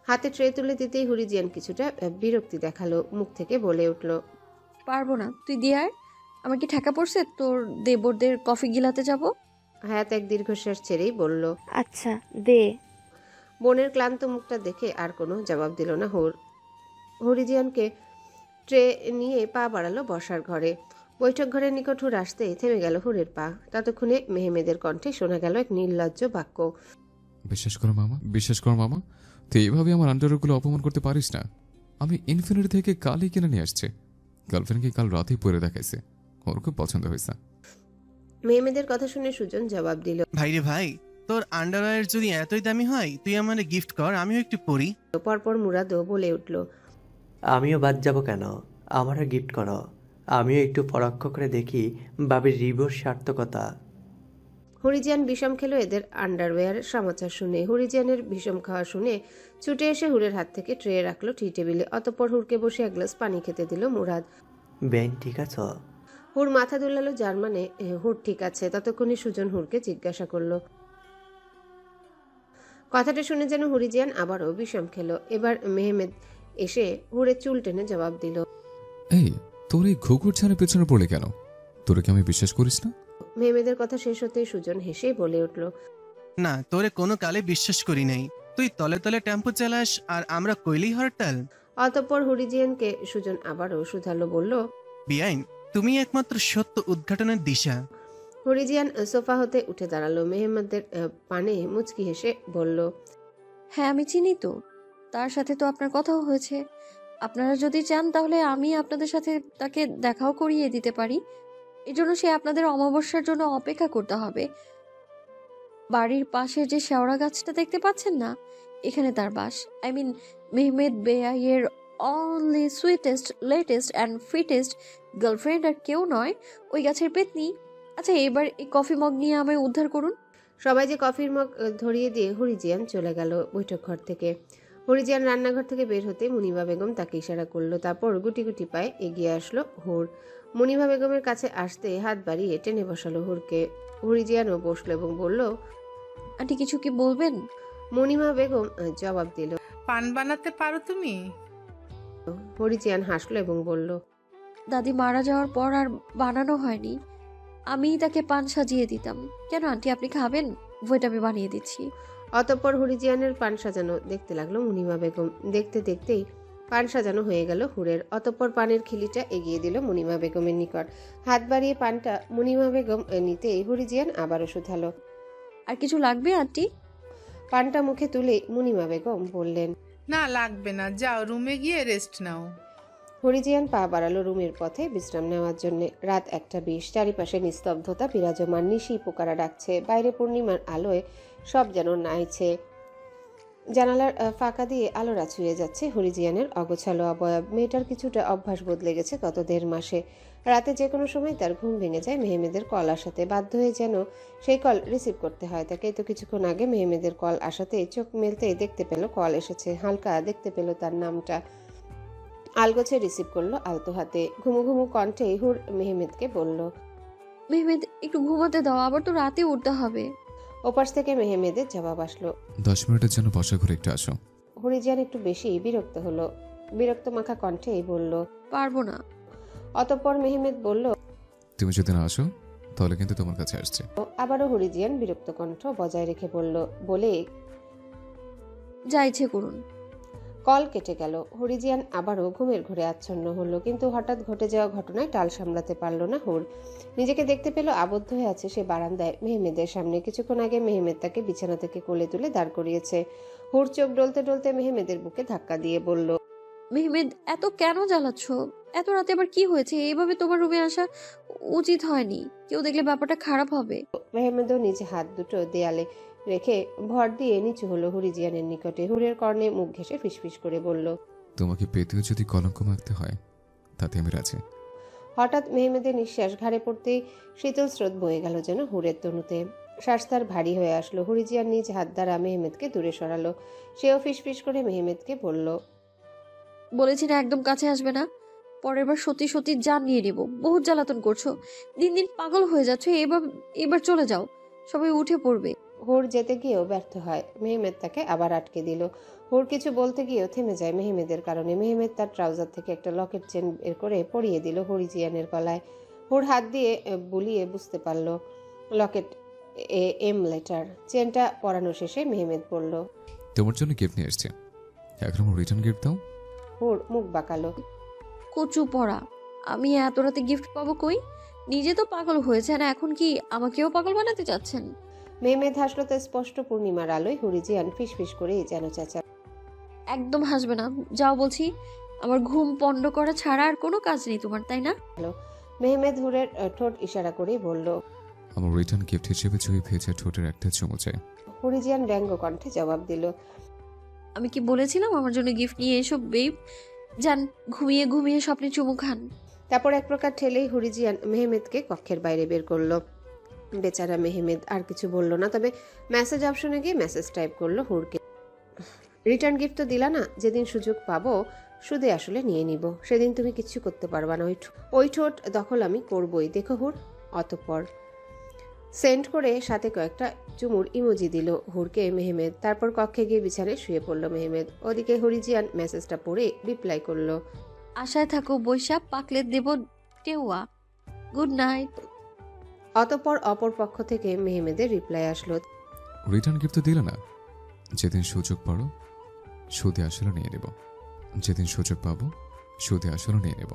[SPEAKER 1] হাতে ট্রে তুলে দিতেই হুরিজিয়ান কিছুটা বিরক্তি দেখালো। মুখ থেকে বলে উঠল,
[SPEAKER 6] পারবো না, তুই দিয়ে আয়। আমার কি ঠেকা পড়ছে তোর দেবরদের কফি গিলাতে যাব?
[SPEAKER 1] হায়াত এক দীর্ঘশ্বাস ছেড়েই বলল,
[SPEAKER 9] আচ্ছা দে।
[SPEAKER 1] বোনের ক্লান্ত মুখটা দেখে আর কোনো জবাব দিল না হুর। হরিজিয়ানকে ট্রে নিয়ে পা বাড়ালো বসার ঘরে। বৈঠক ঘরের নিকট হুর আসতেই থেমে গেল হুরের পা। ততক্ষণে মেহমেদের কণ্ঠে শোনা গেল এক নির্লজ্জ বাক্য।
[SPEAKER 5] বিশ্বাস করো মামা, বিশ্বাস করো মামা, তুই এইভাবে আমার আন্ডারগুলো অপমান করতে পারিস না। আমি ইনফিনিটি থেকে কালই কিনে নিয়ে আসছে। গার্লফ্রেন্ডকে কাল রাতেই পরে দেখাইছে, ওর খুব পছন্দ হয়েছে।
[SPEAKER 1] মেহমেদের কথা শুনে সুজন জবাব দিল,
[SPEAKER 10] ভাই রে ভাই, তোর আন্ডারওয়্যার যদি এতই দামি হয় তুই আমারে গিফট কর, আমিও একটু পরি।
[SPEAKER 1] পরপর মুরাদও বলে উঠল,
[SPEAKER 3] আমিও বাদ যাব কেন? আমারও গিফট করো। আমিও একটু পরোক্ষ করে দেখি বাবির রিবোর সার্থকতা।
[SPEAKER 1] হরিজিয়ান বিষম খেলো এদের আন্ডারওয়্যারের সমাচার শুনে। হরিজিয়ানের বিষম খাওয়া শুনে ছুটে এসে হুরের হাত থেকে ট্রে রাখলো টি টেবিলে। অতঃপর হুরকে বসে এক গ্লাস পানি খেতে দিল মুরাদ।
[SPEAKER 3] বেন ঠিক আছো?
[SPEAKER 1] হুর মাথা দুলালো, যার মানে হুর ঠিক আছে। ততক্ষণে সুজন হুরকে জিজ্ঞাসা করলো। কথাটা শুনে যেন হরিজিয়ান আবারও বিষম খেলো। এবার মেহমেদ এসে হুরের চুল টেনে জবাব দিল,
[SPEAKER 5] এই তোর এই ঘুঘুর ছানা পেছনে পড়লে কেন? তোরে কি আমি বিশ্বাস করিস না?
[SPEAKER 1] মেহমেদের কথা শেষ হতেই সুজন হেসেই বলে উঠল,
[SPEAKER 10] না, তোরে কোনো কালে বিশ্বাস করি নাই। তুই তলে তলে টেম্পো চালাস আর আমরা কইলেই হরতাল।
[SPEAKER 1] অতঃপর হরিজিয়ানকে সুজন আবারও শুধালো, বলল,
[SPEAKER 10] বিআইন, তুমি একমাত্র সত্য উদ্ঘাটনের দিশা।
[SPEAKER 1] হরিজিয়ান সোফা হতে উঠে দাঁড়ালো। মেহমেদের পানে মুচকি হেসে বলল,
[SPEAKER 6] হ্যাঁ আমি চিনি তো, তার সাথে তো আপনার কথাও হয়েছে। আপনারা যদি চান তাহলে আমি আপনাদের সাথে তাকে দেখাও করিয়ে দিতে পারি। এজন্য সে আপনাদের অমাবস্যার জন্য অপেক্ষা করতে হবে। বাড়ির পাশে যে শেওড়া গাছটা দেখতে পাচ্ছেন না, এখানে তার বাস। আই মিন মেহমেদ বেয়াইয়ের only sweetest, latest and fittest girlfriend আর কেউ নয়, ওই গাছের পেতনি। আচ্ছা এবার এই কফি মগ নিয়ে আমায় উদ্ধার করুন।
[SPEAKER 1] সবাই যে কফির মগ ধরিয়ে দিয়ে হরিজিয়ান চলে গেল বৈঠক ঘর থেকে। হরিজিয়ান রান্নাঘর থেকে বের হতে মুনিবা বেগম তাকে ইশারা করলো। তারপর গুটি গুটি পায়ে এগিয়ে আসলো হুর। মুনিবা বেগমের কাছে আসতে হাত বাড়িয়ে টেনে বসালো হুরকে। হরিজিয়ানও বসলো এবং বলল,
[SPEAKER 6] আন্টি কিছু কি বলবেন?
[SPEAKER 1] মুনিমা বেগম জবাব দিল।
[SPEAKER 2] পান বানাতে পারো তুমি?
[SPEAKER 1] হরিজিয়ান হাসলো এবং বলল,
[SPEAKER 6] দাদি মারা যাওয়ার পর আর বানানো হয়নি। আমিই তাকে পান সাজিয়ে দিতাম। কেন আন্টি, আপনি খাবেন? ওইটা আমি বানিয়ে দিচ্ছি।
[SPEAKER 1] অতঃপর হরিজিয়ানের পান সাজানো দেখতে লাগলো মুনিমা বেগম। দেখতে দেখতেই পান সাজানো হয়ে গেল হুরের। অতঃপর পানের খিলিটা এগিয়ে দিল মুনিমা বেগমের নিকট। হাত বাড়িয়ে পানটা মুনিমা বেগম নিতেই হরিজিয়ান আবারও শুধালো,
[SPEAKER 6] আর কিছু লাগবে আন্টি?
[SPEAKER 1] পানটা মুখে তুলে মুনিমা বেগম বললেন,
[SPEAKER 2] না লাগবে না, যাও রুমে গিয়ে রেস্ট নাও।
[SPEAKER 1] হরিজিয়ান পা বাড়ালো রুমের পথে বিশ্রাম নেওয়ার জন্য। রাত 1:20, চারিপাশে নিস্তব্ধতা বিরাজমান। নিশি পোকারা ডাকছে, বাইরে পূর্ণিমার আলোয় সব যেন নাইছে। জানালার ফাঁকা দিয়ে আলোরা ছুঁয়ে যাচ্ছে হরিজিয়ানের অগোছালো অবয়ব। মেয়েটার কিছুটা অভ্যাস বদলে গেছে গত 1.5 মাসে। রাতে যে কোনো সময় তার ঘুম ভেঙে যায় মেহমেদের কল আসাতে। বাধ্য হয়ে যেন সেই কল রিসিভ করতে হয় তাকে। তো কিছুক্ষণ আগে মেহমেদের কল আসাতে চোখ মেলতেই দেখতে পেল কল এসেছে। হালকা দেখতে পেল তার নামটা। আলগোছে রিসিভ করলো আলতো হাতে। ঘুমু ঘুমু কণ্ঠে হুর মেহমেদকে বলল,
[SPEAKER 6] মেহমেদ একটু ঘুমাতে দাও, আবার তো রাতে উঠতে হবে।
[SPEAKER 1] ওপাশ থেকে মেহমেদের জবাব আসলো,
[SPEAKER 5] 10 মিনিটের জন্য বসা ঘরে একটু আসো।
[SPEAKER 1] হরিজিয়ান একটু বেশি বিরক্ত হলো। বিরক্ত মাখা কণ্ঠেই বলল,
[SPEAKER 6] পারবো না।
[SPEAKER 1] অতঃপর মেহমেদ বলল,
[SPEAKER 5] তুমি যদি না আসো তাহলে কিন্তু তোমার কাছে আসছে।
[SPEAKER 1] আবারও হরিজিয়ান বিরক্ত কণ্ঠ বজায় রেখে বলল, বলে
[SPEAKER 6] যা ইচ্ছে করুন।
[SPEAKER 1] কল কেটে গেল। হরিজিয়ান আবারও ঘুমের ঘোরে আচ্ছন্ন হলো। কিন্তু হঠাৎ ঘটে যাওয়া ঘটনায় টাল সামলাতে পারল না হুর। নিজেকে দেখতে পেল আবদ্ধ হয়ে আছে সে বারান্দায় মেহমেদের সামনে। কিছুক্ষণ আগে মেহমেদ তাকে বিছানা থেকে কোলে তুলে দাঁড় করিয়েছে। হুর চোখ ডলতে ডলতে মেহমেদের বুকে ধাক্কা দিয়ে বলল,
[SPEAKER 6] মেহমেদ এত কেন জ্বালাচ্ছ? এত রাতে আবার কি হয়েছে? এইভাবে তোমার রুমে আসা উচিত হয়নি। কেউ দেখলে ব্যাপারটা খারাপ হবে।
[SPEAKER 1] মেহমেদও নিজে হাত দুটো দেয়ালে রেখে ভর দিয়ে নিচু হলো হরিজিয়ানের নিকটে। হুরের কর্ণে মুখ ঘেঁষে ফিসফিস করে বলল,
[SPEAKER 5] তোমাকে পেতেও যদি কলঙ্ক মাখতে হয় তাতে আমি রাজি।
[SPEAKER 1] হঠাৎ মেহমেদের নিঃশ্বাস ঘাড়ে পড়তেই শীতল স্রোত বয়ে গেল যেন হুরের তনুতে। শ্বাস তার ভারী হয়ে আসলো। হরিজিয়ান নিজ হাত দ্বারা মেহমেদকে দূরে সরালো। সেও ফিসফিস করে মেহমেদকে বলল,
[SPEAKER 6] বলেছি না একদম কাছে আসবে না। পরের বার সত্যি সত্যি জান নিয়ে নিব। বহুত জ্বালাতন করছো, দিন দিন পাগল হয়ে যাচ্ছে। এবার চলে যাও, সবাই উঠে পড়বে।
[SPEAKER 1] হুর যেতে গিয়েও ব্যর্থ হয়। মেহমেদ তাকে আবার আটকে দিল। হুর কিছু বলতে গিয়েও থেমে যায় মেহমেদের কারণে। মেহমেদ তার ট্রাউজার থেকে একটা লকেট চেন বের করে পরিয়ে দিল হরিজিয়ানের গলায়। হুর হাত দিয়ে বুলিয়ে বুঝতে পারল লকেট এম লেটার। চেনটা পরানো শেষে মেহমেদ বলল।
[SPEAKER 5] তোমার জন্য গিফট নিয়ে এসেছি, এখন আমার রিটার্ন গিফট দাও।
[SPEAKER 1] হুর মুখ বাঁকালো।
[SPEAKER 6] কচু পড়া, আমি এত রাতে গিফট পাবো কই? নিজে তো পাগল হয়েছে না, এখন কি আমাকেও পাগল বানাতে চাচ্ছেন?
[SPEAKER 1] মেহমেদ হাসলো তার স্পষ্ট পূর্ণিমার আলোয়। হুরিজিয়ান ফিসফিস করে যেন চেঁচা।
[SPEAKER 6] একদম হাসবে না, যাও বলছি। আমার ঘুম পণ্ড করা ছাড়া আর কোনো কাজ নেই তোমার, তাই না?
[SPEAKER 1] মেহমেদ হুরের ঠোঁট ইশারা করেই বলল।
[SPEAKER 5] আমার রিটার্ন গিফট হিসেবে জয়ী ভেজা ঠোঁটের একটা চুমু চাই।
[SPEAKER 1] হুরিজিয়ান ব্যঙ্গ কণ্ঠে জবাব দিল।
[SPEAKER 6] আমি কি বলেছিলাম আমার জন্য গিফট নিয়ে এসো বেব? যান ঘুমিয়ে ঘুমিয়ে স্বপ্নে চুমু খান।
[SPEAKER 1] তারপর এক প্রকার ঠেলেই হুরিজিয়ান মেহমেদকে কক্ষের বাইরে বের করলো। বেচারা মেহমেদ আর কিছু বলল না, তবে মেসেজ অপশনে গিয়ে মেসেজ টাইপ করলো হুরকে। রিটার্ন গিফট তো দিলা না, যেদিন সুযোগ পাবো সুদে আসলে নিয়ে নিব, সেদিন তুমি কিচ্ছু করতে পারবা না। ওই ঠোঁট দখল আমি করবই, দেখো হুর। অতঃপর সেন্ড করে সাথে কয়েকটা চুমুর ইমোজি দিল হুরকে মেহমেদ। তারপর কক্ষে গিয়ে বিছানায় শুয়ে পড়ল মেহমেদ। ওদিকে হুরিজিয়ান মেসেজটা পড়ে রিপ্লাই করলো।
[SPEAKER 6] আশায় থাকো বৈশাখ, পাকলে দেব টেওয়া, গুড নাইট।
[SPEAKER 1] অতঃপর অপর পক্ষ থেকে মেহমেদের রিপ্লাই আসলো।
[SPEAKER 5] রিটার্ন গিফট তো দিলে না, যেদিন সুযোগ পারো সুদে আসলে নিয়ে নেব, যেদিন সুযোগ পাবো সুদে আসলে নিয়ে নেব,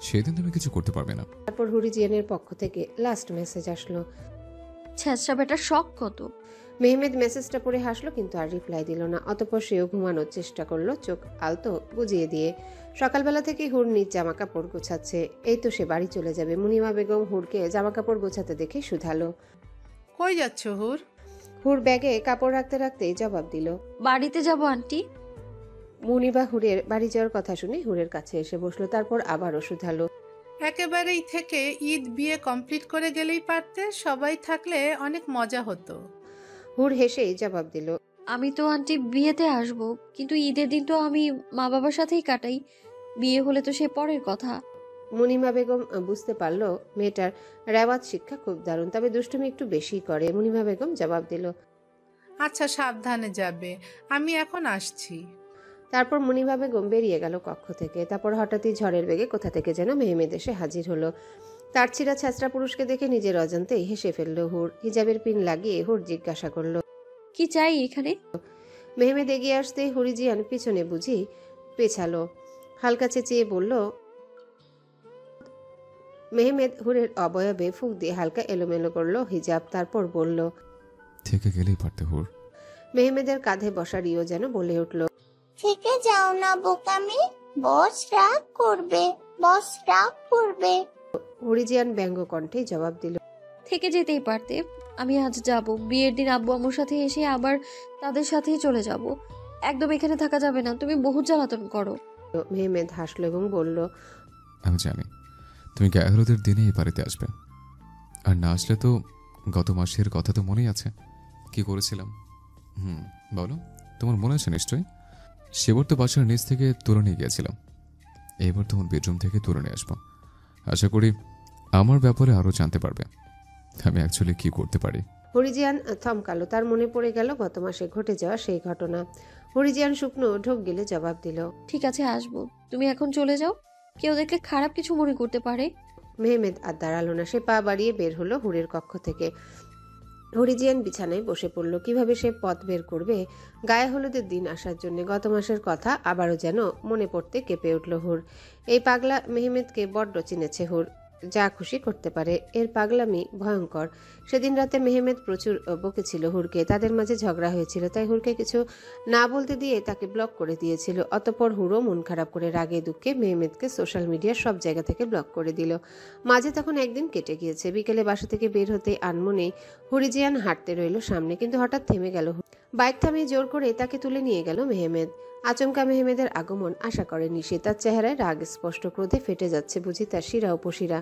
[SPEAKER 5] সেদিন তুমি কিছু করতে পারবে না।
[SPEAKER 1] তারপর হুরিজিয়ানের পক্ষ থেকে লাস্ট মেসেজ আসলো।
[SPEAKER 6] ছেঁচড়া বেটার শখ কত?
[SPEAKER 1] মেহমেদ মেসেজটা পড়ে হাসলো, কিন্তু আর রিপ্লাই দিল না। অতঃপর সেও ঘুমানোর চেষ্টা করলো, চোখ আলতো বুঝিয়ে দিয়ে। সকালবেলা থেকে হুর নিজ জামা কাপড় গোছাচ্ছে। এই তো সে বাড়ি চলে যাবে। মুনিমা বেগম হুরকে জামা কাপড় গোছাতে দেখে শুধালো।
[SPEAKER 2] কই যাচ্ছ হুর?
[SPEAKER 1] হুর ব্যাগে কাপড় রাখতে রাখতেই জবাব দিল।
[SPEAKER 6] বাড়িতে যাব আন্টি।
[SPEAKER 1] মুনিবা হুরের বাড়ি যাওয়ার কথা শুনে হুরের কাছে এসে বসলো। তারপর আবারও শুধালো।
[SPEAKER 2] একেবারেই থেকে ঈদ বিয়ে কমপ্লিট করে গেলেই পারতে, সবাই থাকলে অনেক মজা হতো।
[SPEAKER 1] হুর হেসেই জবাব দিল।
[SPEAKER 6] আমি তো আন্টি বিয়েতে আসব, কিন্তু ঈদের দিন তো আমি মা বাবার সাথেই কাটাই, বিয়ে হলে তো সে পরের কথা।
[SPEAKER 1] মুনিমা বেগম বুঝতে পারলো মেয়েটার রেওয়াজ শিক্ষা খুব দারুণ, তবে দুষ্টুমি একটু বেশি করে। মুনিমা বেগম জবাব দিল।
[SPEAKER 2] আচ্ছা, সাবধানে যাবে, আমি এখন আসছি।
[SPEAKER 1] তারপর মুনিমা বেগম বেরিয়ে গেল কক্ষ থেকে। তারপর হঠাৎই ঝড়ের বেগে কোথা থেকে যেন মেহমেদ এসে হাজির হলো। তার ছিঁড়া ছ্যাঁচড়া পুরুষকে দেখে নিজের অজান্তেই হেসে ফেললো হুর। হিজাবের পিন লাগিয়ে হুর জিজ্ঞাসা করলো।
[SPEAKER 6] কি চাই এখানে?
[SPEAKER 1] মেহমেদ এগিয়ে আসতে হুরিজিয়ান পিছনে বুঝি পেছালো। হালকা চেঁচিয়ে বলল। মেহমেদ হুরের অবয়বে ফুঁক দিয়ে হালকা এলোমেলো করলো হিজাব। তারপর বলল।
[SPEAKER 5] থেকে গেলেই পারতে হুর।
[SPEAKER 1] মেহমেদের কাঁধে বসা রিও যেন বলে উঠল।
[SPEAKER 4] থেকে যাও না বোকামি, বস রাগ করবে, বস রাগ করবে।
[SPEAKER 1] হুরিজিয়ান ব্যঙ্গ কণ্ঠে জবাব দিল।
[SPEAKER 6] থেকে যেতেই পারতে, আমি আজ যাব। বিয়ের দিন আব্বু আম্মুর সাথে এসে আবার তাদের সাথেই চলে যাব। একদম এখানে থাকা যাবে না, তুমি বহু জ্বালাতন করো।
[SPEAKER 1] মেহমেদ হাসলো এবং বলল।
[SPEAKER 5] আমি জানি তুমি গায়ে হলুদের দিনে এই বাড়িতে আসবে, আর না আসলে তো গত মাসের কথা তো মনেই আছে, কি করেছিলাম। বলো, তোমার মনে আছে নিশ্চয়ই। সেবার তো বাসার নিচ থেকে তুলে নিয়ে গিয়েছিলাম, এবার তোমার বেডরুম থেকে তুলে নিয়ে আসবো। আশা করি আমার ব্যাপারে আরও জানতে পারবে আমি অ্যাকচুয়ালি কি করতে পারি।
[SPEAKER 1] হরিজিয়ান থমকালো। তার মনে পড়ে গেল গত মাসে ঘটে যাওয়া সেই ঘটনা। হরিজিয়ান শুকনো ঢোক গেলে জবাব দিল।
[SPEAKER 6] ঠিক আছে, আসবো। তুমি এখন চলে যাও, কেউ দেখলে খারাপ কিছু মনে করতে পারে।
[SPEAKER 1] মেহমেদ আর দাঁড়ালো না, সে পা বাড়িয়ে বের হলো হুরের কক্ষ থেকে। হরিজিয়ান বিছানায় বসে পড়ল। কিভাবে সে পথ বের করবে গায়ে হলুদের দিন আসার জন্য? গত মাসের কথা আবারও যেন মনে পড়তে কেঁপে উঠল হুর। এই পাগলা মেহমেদকে বড্ড চিনেছে হুর, যা খুশি করতে পারে। এর পাগলামি ভয়ঙ্কর। সেদিন রাতে মেহমেদ প্রচুর বকেছিল হুরকে। তাদের মাঝে ঝগড়া হয়েছিল, তাই হুরকে কিছু না বলতে দিয়ে তাকে ব্লক করে দিয়েছিল। অতঃপর হুরও মন খারাপ করে রাগে দুঃখে মেহমেদকে সোশ্যাল মিডিয়ার সব জায়গা থেকে ব্লক করে দিল। মাঝে তখন একদিন কেটে গিয়েছে। বিকেলে বাসা থেকে বের হতে আনমনেই হুরিজিয়ান হাঁটতে রইল সামনে, কিন্তু হঠাৎ থেমে গেল। বাইক থামিয়ে জোর করে তাকে তুলে নিয়ে গেল মেহমেদ। আচমকা মেহমেদের আগমন আশা করেনি সে। তার চেহারায় রাগ স্পষ্ট, ক্রোধে ফেটে যাচ্ছে বুঝি তার শিরা উপশিরা।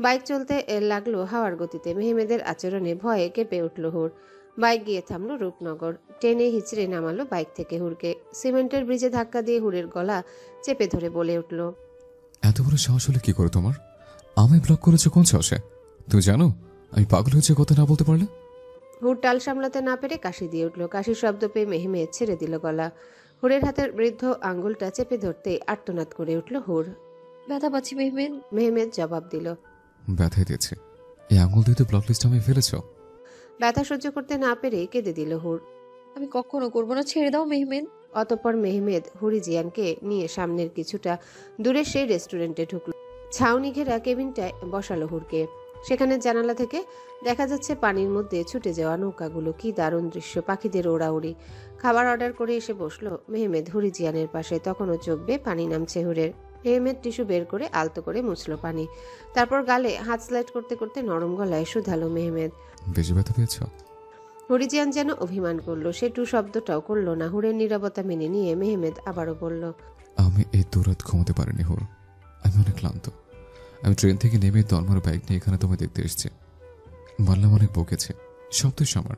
[SPEAKER 1] বাইক চলতে লাগলো হাওয়ার গতিতে। মেহমেদের আচরণে ভয়ে কেঁপে উঠল হুর। বাইক গিয়ে থামলো রূপনগর। টেনে হিচড়ে নামালো বাইক থেকে হুরকে। সিমেন্টের ব্রিজে ধাক্কা দিয়ে হুরের গলা চেপে ধরে বলে উঠল।
[SPEAKER 5] এত বড় সাহস হলে কি করে তোমার? আমায় ব্লক করেছো কোন সাহসে? তুমি জানো আমি পাগল হয়েছে কথা না বলতে পারলে?
[SPEAKER 1] হুর টাল সামলাতে না পেরে কাশি দিয়ে উঠল। কাশির শব্দ পেয়ে মেহমেদ ছেড়ে দিল গলা। হুরের হাতের বৃদ্ধ আঙ্গুলটা চেপে ধরতে আর্তনাদ করে উঠল হুর।
[SPEAKER 6] ব্যথা পাচ্ছি মেহমেদ।
[SPEAKER 1] মেহমেদ জবাব দিল।
[SPEAKER 5] ব্যথাই দিয়েছে, এই আঙুল দিয়ে তো ব্লক লিস্ট আমি ফেলেছ।
[SPEAKER 1] ব্যথা সহ্য করতে না পেরে কেঁদে দিল হুর।
[SPEAKER 6] আমি কখনো করবো না, ছেড়ে দাও মেহমেদ।
[SPEAKER 1] অতঃপর মেহমেদ হুরি জিয়ানকে নিয়ে সামনের কিছুটা দূরে সেই রেস্টুরেন্টে ঢুকলো। ছাউনি ঘেরা কেবিনটায় বসালো হুরকে। সেখানে জানালা থেকে দেখা যাচ্ছে পানির মধ্যে ছুটে যাওয়া নৌকাগুলো। কি দারুণ দৃশ্য, পাখিদের ওড়াউড়ি। খাবার অর্ডার করে এসে বসলো মেহমেদ হুরি জিয়ানের পাশে। তখনও চোখ বেয়ে পানি নামছে হুরের। মেহমেদ টিস্যু বের করে আলতো করে মুছলো পানি। তারপর গালে হাত স্লাইড করতে করতে নরম গলায় শুধালো মেহমেদ।
[SPEAKER 5] বেশি ব্যথা পেয়েছ?
[SPEAKER 1] হরিজিয়ান যেন অভিমান করলো, সে টু শব্দটাও করলো না। হুরের নীরবতা মেনে নিয়ে মেহমেদ আবারও বলল,
[SPEAKER 5] আমি এই দুরাত ঘুমাতে পারিনি হুর। আমি অনেক ক্লান্ত। আমি ট্রেন থেকে নেমে তন্মর বাইক নিয়ে এখানে তোমায় দেখতে এসেছি। মাল্লাম অনেক বকেছে, সব দোষ আমার।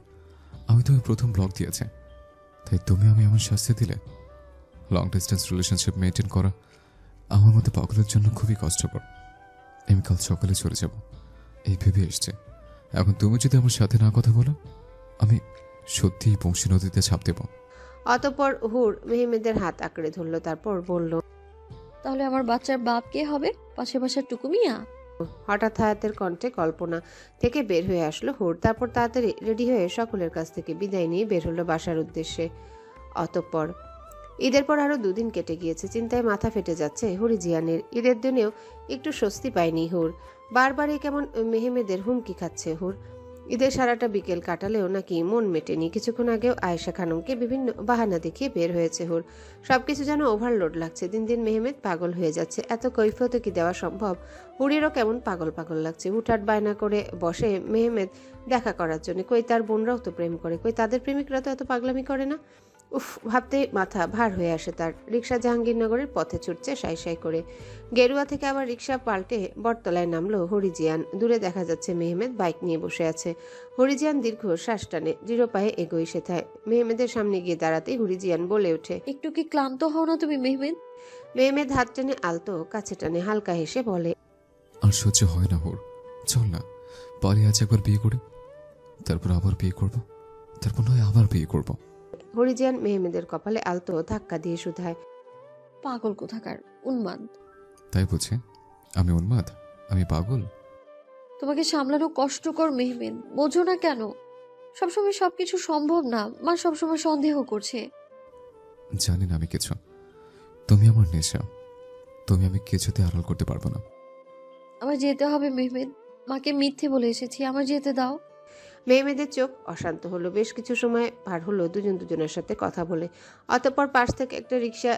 [SPEAKER 5] আমি তোমায় প্রথম ব্লক দিয়েছে, তাই তুমি আমি আমার শাস্তি দিলে। লং ডিস্টেন্স রিলেশনশিপ মেনটেন করা আমার মতো পাগলের জন্য খুবই কষ্টকর। আমি কাল সকালে চলে যাব এই ভেবে এসছে। এখন তুমি যদি আমার সাথে না কথা বলো, আমি সত্যিই বংশী নদীতে ছাপ দেব।
[SPEAKER 1] অতঃপর হুর মেহমেদের হাত আঁকড়ে ধরল। তারপর বলল,
[SPEAKER 6] তাহলে আমার বাচ্চার বাপ কে হবে? পাশে বাসার টুকুমিয়া?
[SPEAKER 1] হঠাৎ হায়াতের কণ্ঠে কল্পনা থেকে বের হয়ে আসলো হুর। তারপর তাড়াতাড়ি রেডি হয়ে সকলের কাছ থেকে বিদায় নিয়ে বের হলো বাসার উদ্দেশ্যে। অতঃপর ঈদের পর আরো 2 দিন কেটে গিয়েছে। চিন্তায় মাথা ফেটে যাচ্ছে হুরি জিয়ানের। ঈদের দিনেও একটু স্বস্তি পায়নি হুর। বারবারই কেমন মেহমেদের হুমকি খাচ্ছে হুর। ঈদের সারাটা বিকেল কাটালেও নাকি মন মেটেনি। কিছুক্ষণ আগেও আয়েশা খানমকে বিভিন্ন বাহানা দেখিয়ে বের হয়েছে হুর। সবকিছু যেন ওভারলোড লাগছে। দিন দিন মেহমেদ পাগল হয়ে যাচ্ছে। এত কৈফিয়ত কি দেওয়া সম্ভব? হুরিরও কেমন পাগল পাগল লাগছে। হুটহাট বায়না করে বসে মেহমেদ দেখা করার জন্য। কই তার বোনরাও তো প্রেম করে, কই তাদের প্রেমিকরা তো এত পাগলামি করে না। উফ, ভাবতে মাথা ভার হয়ে আসে তার। রিক্সা জাহাঙ্গীরনগরের পথে ছুটছে সাই সাই করে। গেরুয়া থেকে আবার রিক্সা পাল্টে বটতলায় নামলো হরিজিয়ান। দূরে দেখা যাচ্ছে মেহমেদ বাইক নিয়ে বসে আছে। হরিজিয়ান দীর্ঘ শ্বাস টানে, দৃঢ় পায়ে এগোয় সেথায়। মেহমেদের সামনে গিয়ে দাঁড়াতেই হরিজিয়ান বলে ওঠে,
[SPEAKER 6] একটু কি ক্লান্ত হও না তুমি মেহমেদ?
[SPEAKER 1] মেহমেদ হাত টেনে আলতো কাছে টানে হালকা হেসে বলে,
[SPEAKER 5] আর সহ্য হয় না হুর। চল না, পারি আজ একবার বিয়ে করি, তারপর আবার বিয়ে করব, তারপর নয় আবার বিয়ে করব।
[SPEAKER 1] হরিজিয়ান মেহমেদের কপালে আলতো ধাক্কা দিয়ে শুধায়,
[SPEAKER 6] পাগল কোথাকার, উন্মাদ।
[SPEAKER 5] তাই বুঝি আমি উন্মাদ, আমি পাগল?
[SPEAKER 6] তোমাকে সামলানো কষ্টকর মেহমেদ, বোঝো না কেন? সবসময় সবকিছু সম্ভব না। মা সবসময় সন্দেহ করছে।
[SPEAKER 5] জানি না আমি কিছু। তুমি আমার নেশা, তুমি আমি কিছুতে আড়াল করতে পারবো না।
[SPEAKER 6] আমার যেতে হবে মেহমেদ। মাকে মিথ্যে বলে এসেছি, আমার যেতে দাও।
[SPEAKER 1] মেহমেদের চোখ অশান্ত হলো। বেশ কিছু সময় পার হলো দুজন দুজনের সাথে কথা বলে। অতঃপর পাশ থেকে একটা রিক্সা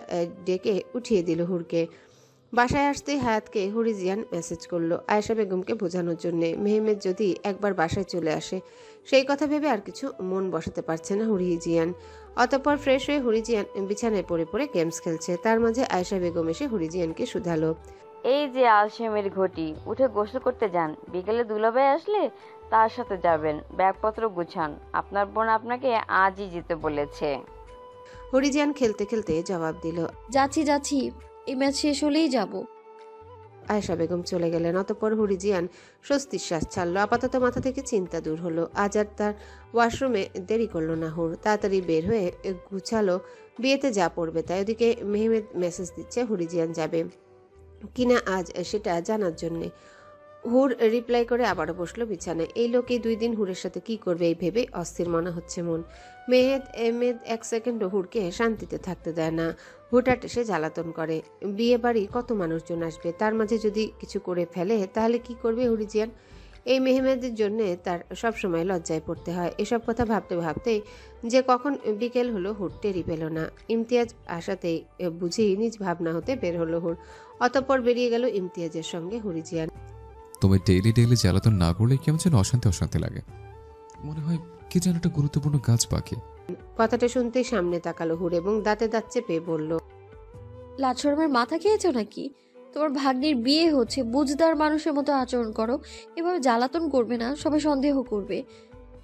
[SPEAKER 1] ডেকে উঠিয়ে দিল হুরকে। বাসায় আসতেই হায়াতকে হরিজিয়ান মেসেজ করলো আয়েশা বেগমকে বোঝানোর জন্য মেহমেদ যদি একবার বাসায় চলে আসে। সেই কথা ভেবে আর কিছু মন বসাতে পারছে না হরিজিয়ান। অতঃপর ফ্রেশ হয়ে হরিজিয়ান বিছানায় পড়ে পড়ে গেমস খেলছে। তার মাঝে আয়েশা বেগম এসে হরিজিয়ানকে শুধালো,
[SPEAKER 11] এই যে আলসেমের ঘটি, উঠে গোসল করতে যান। বিকেলে দুলাভাই আসলে তার সাথে যাবেন। ব্যাগপত্র গুছান, আপনার বোন আপনাকে আজই যেতে বলেছে।
[SPEAKER 1] হরিজিয়ান খেলতে খেলতে জবাব দিল,
[SPEAKER 6] যাচ্ছি যাচ্ছি, এই ম্যাচ শেষ হলেই যাব।
[SPEAKER 1] আয়েশা বেগম চলে গেলেন। অতঃপর হরিজিয়ান স্বস্তির শ্বাস ছাড়লো। আপাতত মাথা থেকে চিন্তা দূর হলো। আজ আর তার ওয়াশরুমে দেরি করলো না হুর। তাড়াতাড়ি বের হয়ে গুছালো বিয়েতে যা পড়বে তাই। ওদিকে মেহমেদ মেসেজ দিচ্ছে হরিজিয়ান যাবে কিনা আজ সেটা জানার জন্যে। হুর রিপ্লাই করে আবারও বসলো বিছানায়। এই লোক এই 2 দিন হুরের সাথে কি করবে এই ভেবে অস্থির মনে হচ্ছে মন। মেহেদ 1 সেকেন্ডও হুরকে শান্তিতে থাকতে দেয় না। হুটহাট এসে জ্বালাতন করে। বিয়ে বাড়ি কত মানুষজন আসবে, তার মাঝে যদি কিছু করে ফেলে তাহলে কি করবে হরিজিয়ান? এই মেহমেদের জন্য তার সবসময় লজ্জায় পড়তে হয়। এসব কথা ভাবতে ভাবতেই যে কখন বিকেল হলো হুর টেরি পেল না। ইমতিয়াজ আসাতেই বুঝেই নিজ ভাবনা হতে বের হলো হুর। অতঃপর বেরিয়ে গেল ইমতিয়াজের সঙ্গে হরিজিয়ান।
[SPEAKER 5] তুমি ডেইলি ডেইলি জ্বালাতন না করলে কেমন যেন অশান্তি অশান্তি লাগে। মনে হয় কি যেন একটা গুরুত্বপূর্ণ কাজ বাকি।
[SPEAKER 1] কথাটা শুনতেই সামনে তাকালো হুর এবং দাঁতে দাঁত চেপে বলল,
[SPEAKER 6] লাছরমের মাথা খেয়েছো নাকি? তোমার ভাগ্নির বিয়ে হচ্ছে, বুঝদার মানুষের মতো আচরণ করো। এভাবে জ্বালাতন করবে না, সবাই সন্দেহ করবে।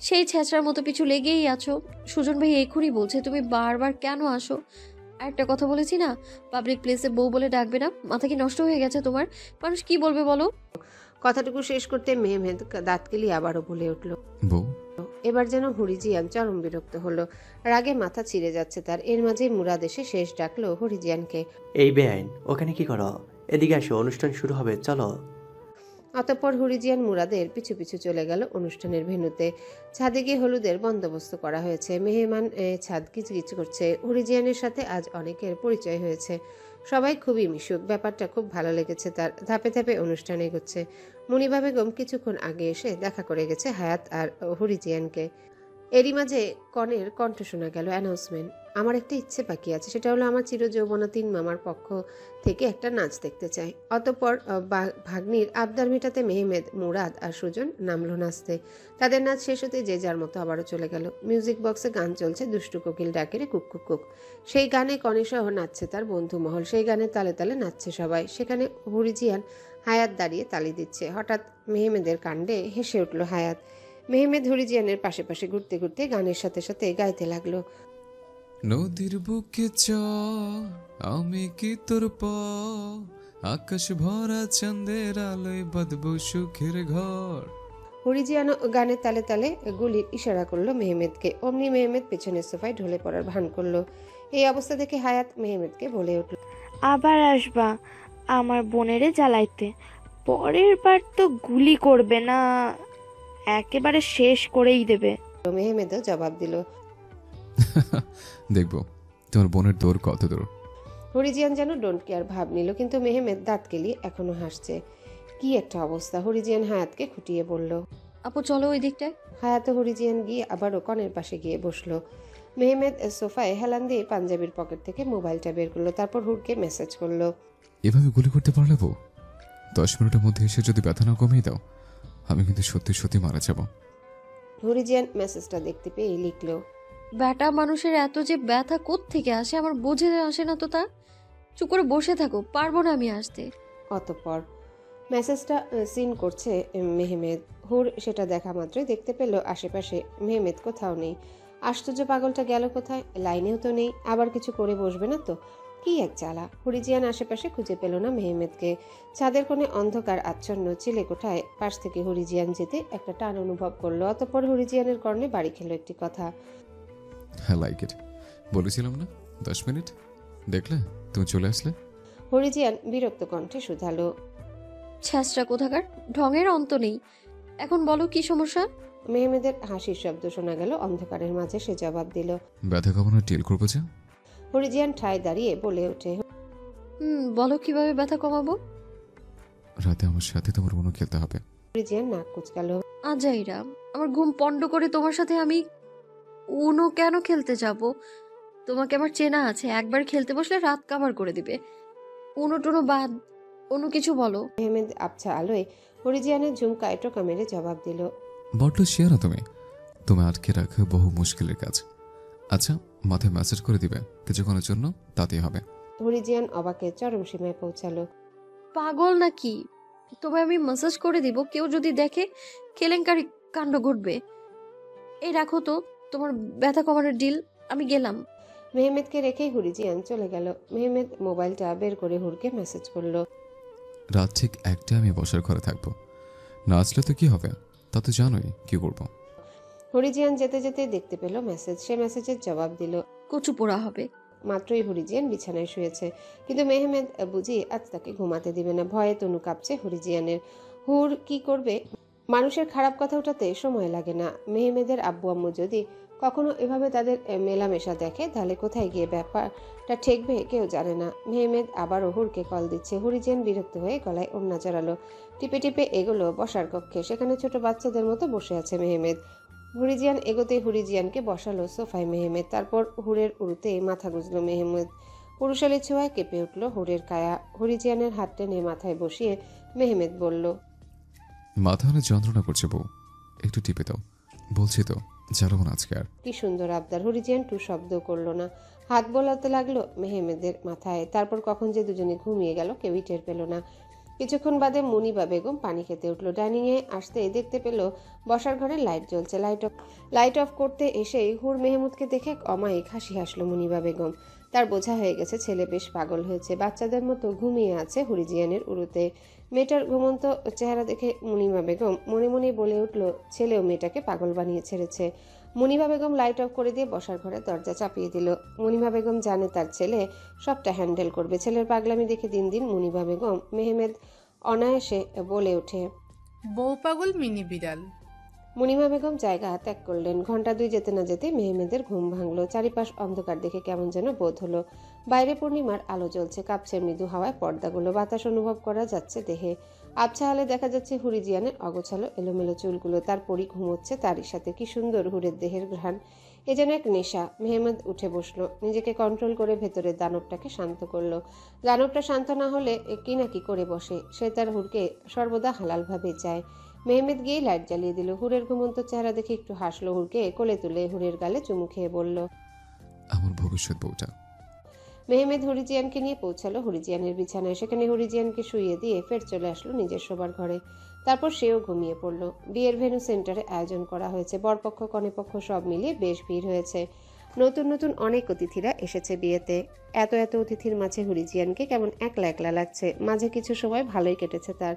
[SPEAKER 6] সেই ছেঁচড়ার মতো পিছু লেগেই আছো। সুজন ভাই এখনই বলছে তুমি বারবার কেন আসো। আর একটা কথা বলেছি না, পাবলিক প্লেসে বউ বলে ডাকবে না। মাথা কি নষ্ট হয়ে গেছে তোমার? মানুষ কি বলবে বলো?
[SPEAKER 1] কথাটুকু শেষ করতে মেহমেদ দাঁত কেলিয়ে আবারও বলে উঠল,
[SPEAKER 5] বউ।
[SPEAKER 1] এবার যেন হরিজিয়ান চরম বিরক্ত হলো। রাগে মাথা ছিঁড়ে যাচ্ছে তার। এর মাঝে মুরাদ এসে শেষ ডাকলো হরিজিয়ানকে,
[SPEAKER 3] এই বেআইন ওখানে কি করো? এদিকে আসো, অনুষ্ঠান শুরু হবে, চলো।
[SPEAKER 1] অতঃপর হুরিজিয়ান মুরাদের পিছু পিছু চলে গেল অনুষ্ঠানের ভেন্যুতে। ছাদে গিয়ে হলুদের বন্দোবস্ত করা হয়েছে। মেহমান ছাদ গিজগিজ করছে। হুরিজিয়ানের সাথে আজ অনেকের পরিচয় হয়েছে। সবাই খুবই মিশুক। ব্যাপারটা খুব ভালো লেগেছে তার। ধাপে ধাপে অনুষ্ঠান এগোচ্ছে। মুনিবা বেগম কিছুক্ষণ আগে এসে দেখা করে গেছে হায়াত আর হুরিজিয়ানকে। এরই মাঝে কনের কণ্ঠ শোনা গেল অ্যানাউন্সমেন্ট। আমার একটা ইচ্ছে বাকি আছে, সেটা হলো আমার চিরযৌবনা তিন মামার পক্ষ থেকে একটা নাচ দেখতে চাই। অতঃপর ভাগ্নির আবদার মেটাতে মেহমেদ, মুরাদ আর সুজন নামলো নাচতে। তাদের নাচ শেষ হতে যে যার মতো আবারও চলে গেল। মিউজিক বক্সে গান চলছে দুষ্টু কোকিল ডাকেরে কুক কুক কুক। সেই গানে কনে সহ নাচছে তার বন্ধু মহল। সেই গানে তালে তালে নাচছে সবাই। সেখানে হুরিজিয়ান হায়াত দাঁড়িয়ে তালি দিচ্ছে। হঠাৎ মেহমেদের কাণ্ডে হেসে উঠল হায়াত। মেহমেদ হুরিজিয়ানের পাশে পাশে ঘুরতে ঘুরতে গানের সাথে সাথে গাইতে লাগলো।
[SPEAKER 5] নদীর বুকে আমি কি তোর আকাশ ভরা চাঁদের আলোয় বাঁধবো সুখের ঘর।
[SPEAKER 1] হুরিজিয়ান গানের তালে তালে গুলির ইশারা করলো মেহমেদকে। অমনি মেহমেদ পেছনের সোফায় ঢলে পড়ার ভান করলো। এই অবস্থা দেখে হায়াত মেহমেদকে বলে উঠল,
[SPEAKER 9] আবার আসবা আমার বোনেরে জ্বালাইতে, পরের বার তো গুলি করবে না, একেবারে শেষ করেই দেবে।
[SPEAKER 1] মেহমেদও জবাব দিল,
[SPEAKER 5] দেখবো তোমার বোনের দৌড় কত দূর।
[SPEAKER 1] হুরিজিয়ান যেন ডোন্ট কেয়ার ভাব নিল, কিন্তু মেহমেদ দাঁত কেলিয়ে এখনো হাসছে। কি একটা অবস্থা! হুরিজিয়ান হায়াতকে খুঁটিয়ে বলল,
[SPEAKER 6] আপু চলো ওই দিকটায়।
[SPEAKER 1] হায়াত ও হুরিজিয়ান গিয়ে আবারও কনের পাশে গিয়ে বসলো। মেহমেদ সোফায় হেলান দিয়ে পাঞ্জাবির পকেট থেকে মোবাইলটা বের করলো। তারপর হুরকে মেসেজ করলো,
[SPEAKER 5] এভাবে গুলি করতে পারলে বউ, 10 মিনিটের মধ্যে এসে যদি ব্যথা না কমিয়ে দাও, আমি কিন্তু সত্যি সত্যি মারা যাব।
[SPEAKER 1] হুরিজিয়ান মেসেজটা দেখতে পেয়ে লিখলো,
[SPEAKER 6] ব্যাটা মানুষের এত যে ব্যথা থেকে আসে আমার বোঝে আসে না তো তা। চুপ করে বসে থাকো, পারবো না আমি আসতে।
[SPEAKER 1] অতঃপর মেসেজটা সিন করছে মেহমেদ। হুর সেটা দেখা মাত্রই দেখতে পেল আশেপাশে মেহমেদ কোথাও নেই। আশ্চর্য, পাগলটা গেল কোথায়? লাইনেও তো নেই। আবার কিছু করে বসবে না তো? কি এক জ্বালা! হুরিজিয়ান আশেপাশে খুঁজে পেল না মেহমেদকে। ছাদের কোণে অন্ধকার আচ্ছন্ন চিলে কোঠায় পাশ থেকে হুরিজিয়ান যেতে একটা টান অনুভব করলো। অতঃপর হুরিজিয়ানের কর্ণে বাড়ি খেলো একটি কথা।
[SPEAKER 5] হ্যাঁ, লাইক ইট। বলেছিলাম না 10 মিনিট, দেখলে তুমি চলে আসলে।
[SPEAKER 1] হুরিজিয়ান বিরক্ত কণ্ঠে শুধালো,
[SPEAKER 6] ছ্যাঁচড়া কোথাকার, ঢঙের অন্ত নেই। এখন বলো কি সমস্যা?
[SPEAKER 1] মেহমেদের হাসির শব্দ শোনা গেল অন্ধকারের মাঝে। সে জবাব দিল,
[SPEAKER 5] ব্যথা কমানোর টিল করবো যে।
[SPEAKER 1] হুরিজিয়ান ঠায় দাঁড়িয়ে বলে ওঠে,
[SPEAKER 6] বলো কিভাবে ব্যথা কমাবো?
[SPEAKER 5] রাতে আমার সাথে তোমার মনে খেলতে হবে।
[SPEAKER 1] হুরিজিয়ান নাক কুচকালো,
[SPEAKER 6] আজাইরা, আমার ঘুম পণ্ড করে তোমার সাথে আমি উনো কেন খেলতে যাব? তোমাকে আমার চেনা আছে, একবার খেলতে বসলে রাত কাভার করে দিবে। উনো টুনো বাদ, অন্য কিছু বলো।
[SPEAKER 1] মেহমেদ আবছা আলোয় হুরিজিয়ানের ঝুমকায় টোকা মেরে জবাব দিল,
[SPEAKER 5] বড্ড শেয়ারা তুমি আটকে রাখা বহু মুশকিলের কাজ। আচ্ছা, মাথায় মেসেজ করে দিবে কিছুক্ষণের জন্য, তাতেই হবে।
[SPEAKER 1] হুরিজিয়ান অবাকে চরম সীমায় পৌঁছালো।
[SPEAKER 6] পাগল নাকি? তোমায় আমি মেসেজ করে দিব, কেউ যদি দেখে কেলেঙ্কারি কাণ্ড ঘটবে। এই রাখো তো তোমার ব্যথা কমানোর ডিল, আমি গেলাম।
[SPEAKER 1] মেহমেদকে রেখেই হুরিজিয়ান চলে গেল। মেহমেদ মোবাইলটা বের করে হুরকে মেসেজ করলো,
[SPEAKER 5] রাত ঠিক 1টায় আমি বসার ঘরে থাকবো। না আসলে তো কি হবে, তা তো জানোই কি করবো।
[SPEAKER 1] হুরিজিয়ান যেতে যেতে দেখতে পেল মেসেজ। সে মেসেজের জবাব দিল,
[SPEAKER 6] কচু পোড়া হবে।
[SPEAKER 1] মাত্রই হুরিজিয়ান বিছানায় শুয়েছে, কিন্তু মেহমেদ বুঝি আজ তাকে ঘুমাতে দিবে না। ভয়ে তনু কাঁপছে হুরিজিয়ানের। হুর কি করবে? মানুষের খারাপ কথা ওঠাতে সময় লাগে না। মেহমেদের আব্বু আম্মু যদি কখনো এভাবে তাদের মেলামেশা দেখে, তাহলে কোথায় গিয়ে ব্যাপারটা ঠেকবে কেউ জানে না। মেহমেদ আবারও হুরকে কল দিচ্ছে। হুরিজিয়ান বিরক্ত হয়ে গলায় ওড়না জড়ালো। টিপে টিপে এগোলো বসার কক্ষে। সেখানে ছোট বাচ্চাদের মতো বসে আছে মেহমেদ। হুরিজিয়ান এগোতে হুরিজিয়ানকে বসালো সোফায় মেহমেদ। তারপর হুরের উড়ুতে মাথা গুজলো মেহমেদ। পুরুষালী ছোঁয়ায় কেঁপে উঠল হুরের কায়া। হুরিজিয়ানের হাত টেনে মাথায় বসিয়ে মেহমেদ বলল,
[SPEAKER 5] মাথা অনেক যন্ত্রণা করছে বউ, একটু টিপে দাও। বলছি তো জ্বালাবো না আজকে আর।
[SPEAKER 1] কি সুন্দর আবদার! হুরিজিয়ান টু শব্দ করলো না। হাত বোলাতে লাগলো মেহমেদের মাথায়। তারপর কখন যে দুজনে ঘুমিয়ে গেল কেউই টের পেল না। কিছুক্ষণ বাদে মুনিবা বেগম পানি খেতে উঠলো। ডাইনিং এ আসতে দেখতে পেল বসার ঘরে লাইট জ্বলছে। লাইট অফ করতে এসেই হুর মেহমুদকে দেখে অমায়িক হাসি হাসলো মুনিবা বেগম। তার বোঝা হয়ে গেছে ছেলে বেশ পাগল হয়েছে। বাচ্চাদের মতো ঘুমিয়ে আছে হুরিজিয়ানের উড়ুতে। মেয়েটার ঘুমন্ত চেহারা দেখে মুনিবা বেগম মনে মনে বলে উঠল, ছেলেও মেয়েটাকে পাগল বানিয়ে ছেড়েছে। মুনিবা বেগম লাইট অফ করে দিয়ে বসার ঘরে দরজা চাপিয়ে দিল। মুনিবা বেগম জানে তার ছেলে সবটা হ্যান্ডেল করবে। ছেলের পাগলামি দেখে দিন দিন মুনিবা বেগম মেহমেদ অনায়াসে বলে ওঠে,
[SPEAKER 2] বউ পাগল মিনি বিড়াল।
[SPEAKER 1] মুনিমা বেগম জায়গা ত্যাগ করলেন। ঘন্টা 2 যেতে না যেতে মেহমেদের ঘুম ভাঙলো। চারিপাশ অন্ধকার দেখে কেমন যেন বোধ হলো। বাইরে পূর্ণিমার আলো জ্বলছে, কাঁপছে মৃদু হাওয়ায় পর্দাগুলো, বাতাস অনুভব করা যাচ্ছে দেহে। আবছা আলে দেখা যাচ্ছে হুরিজিয়ানের অগোছালো এলোমেলো চুলগুলো। তার পরি ঘুমোচ্ছে তারই সাথে। কি সুন্দর হুরের দেহের ঘ্রাণ, এ যেন এক নেশা। মেহমেদ উঠে বসলো, নিজেকে কন্ট্রোল করে ভেতরের দানবটাকে শান্ত করলো। দানবটা শান্ত না হলে কি না কি করে বসে। সে তার হুরকে সর্বদা হালালভাবে চায়। মেহমেদ গিয়ে লাইট জ্বালিয়ে দিল। হুরের ঘুমন্ত চেহারা দেখে একটু হাসলো। হুরকে কোলে তুলে হুরের গালে চুমু খেয়ে বলল,
[SPEAKER 5] আমার ভবিষ্যৎ বউটা।
[SPEAKER 1] মেহমেদ হুরিজিয়ানকে নিয়ে পৌঁছালো হুরিজিয়ানের বিছানায়। সেখানে হুরিজিয়ানকে শুইয়ে দিয়ে ফের চলে আসলো নিজের শোবার ঘরে। তারপর সেও ঘুমিয়ে পড়ল। বিয়ের ভেন্যু সেন্টারে আয়োজন করা হয়েছে। বরপক্ষ কনেপক্ষ সব মিলিয়ে বেশ ভিড় হয়েছে। নতুন নতুন অনেক অতিথিরা এসেছে বিয়েতে। এত এত অতিথির মাঝে হুরিজিয়ানকে কেমন একলা একলা লাগছে। মাঝে কিছু সময় ভালোই কেটেছে তার।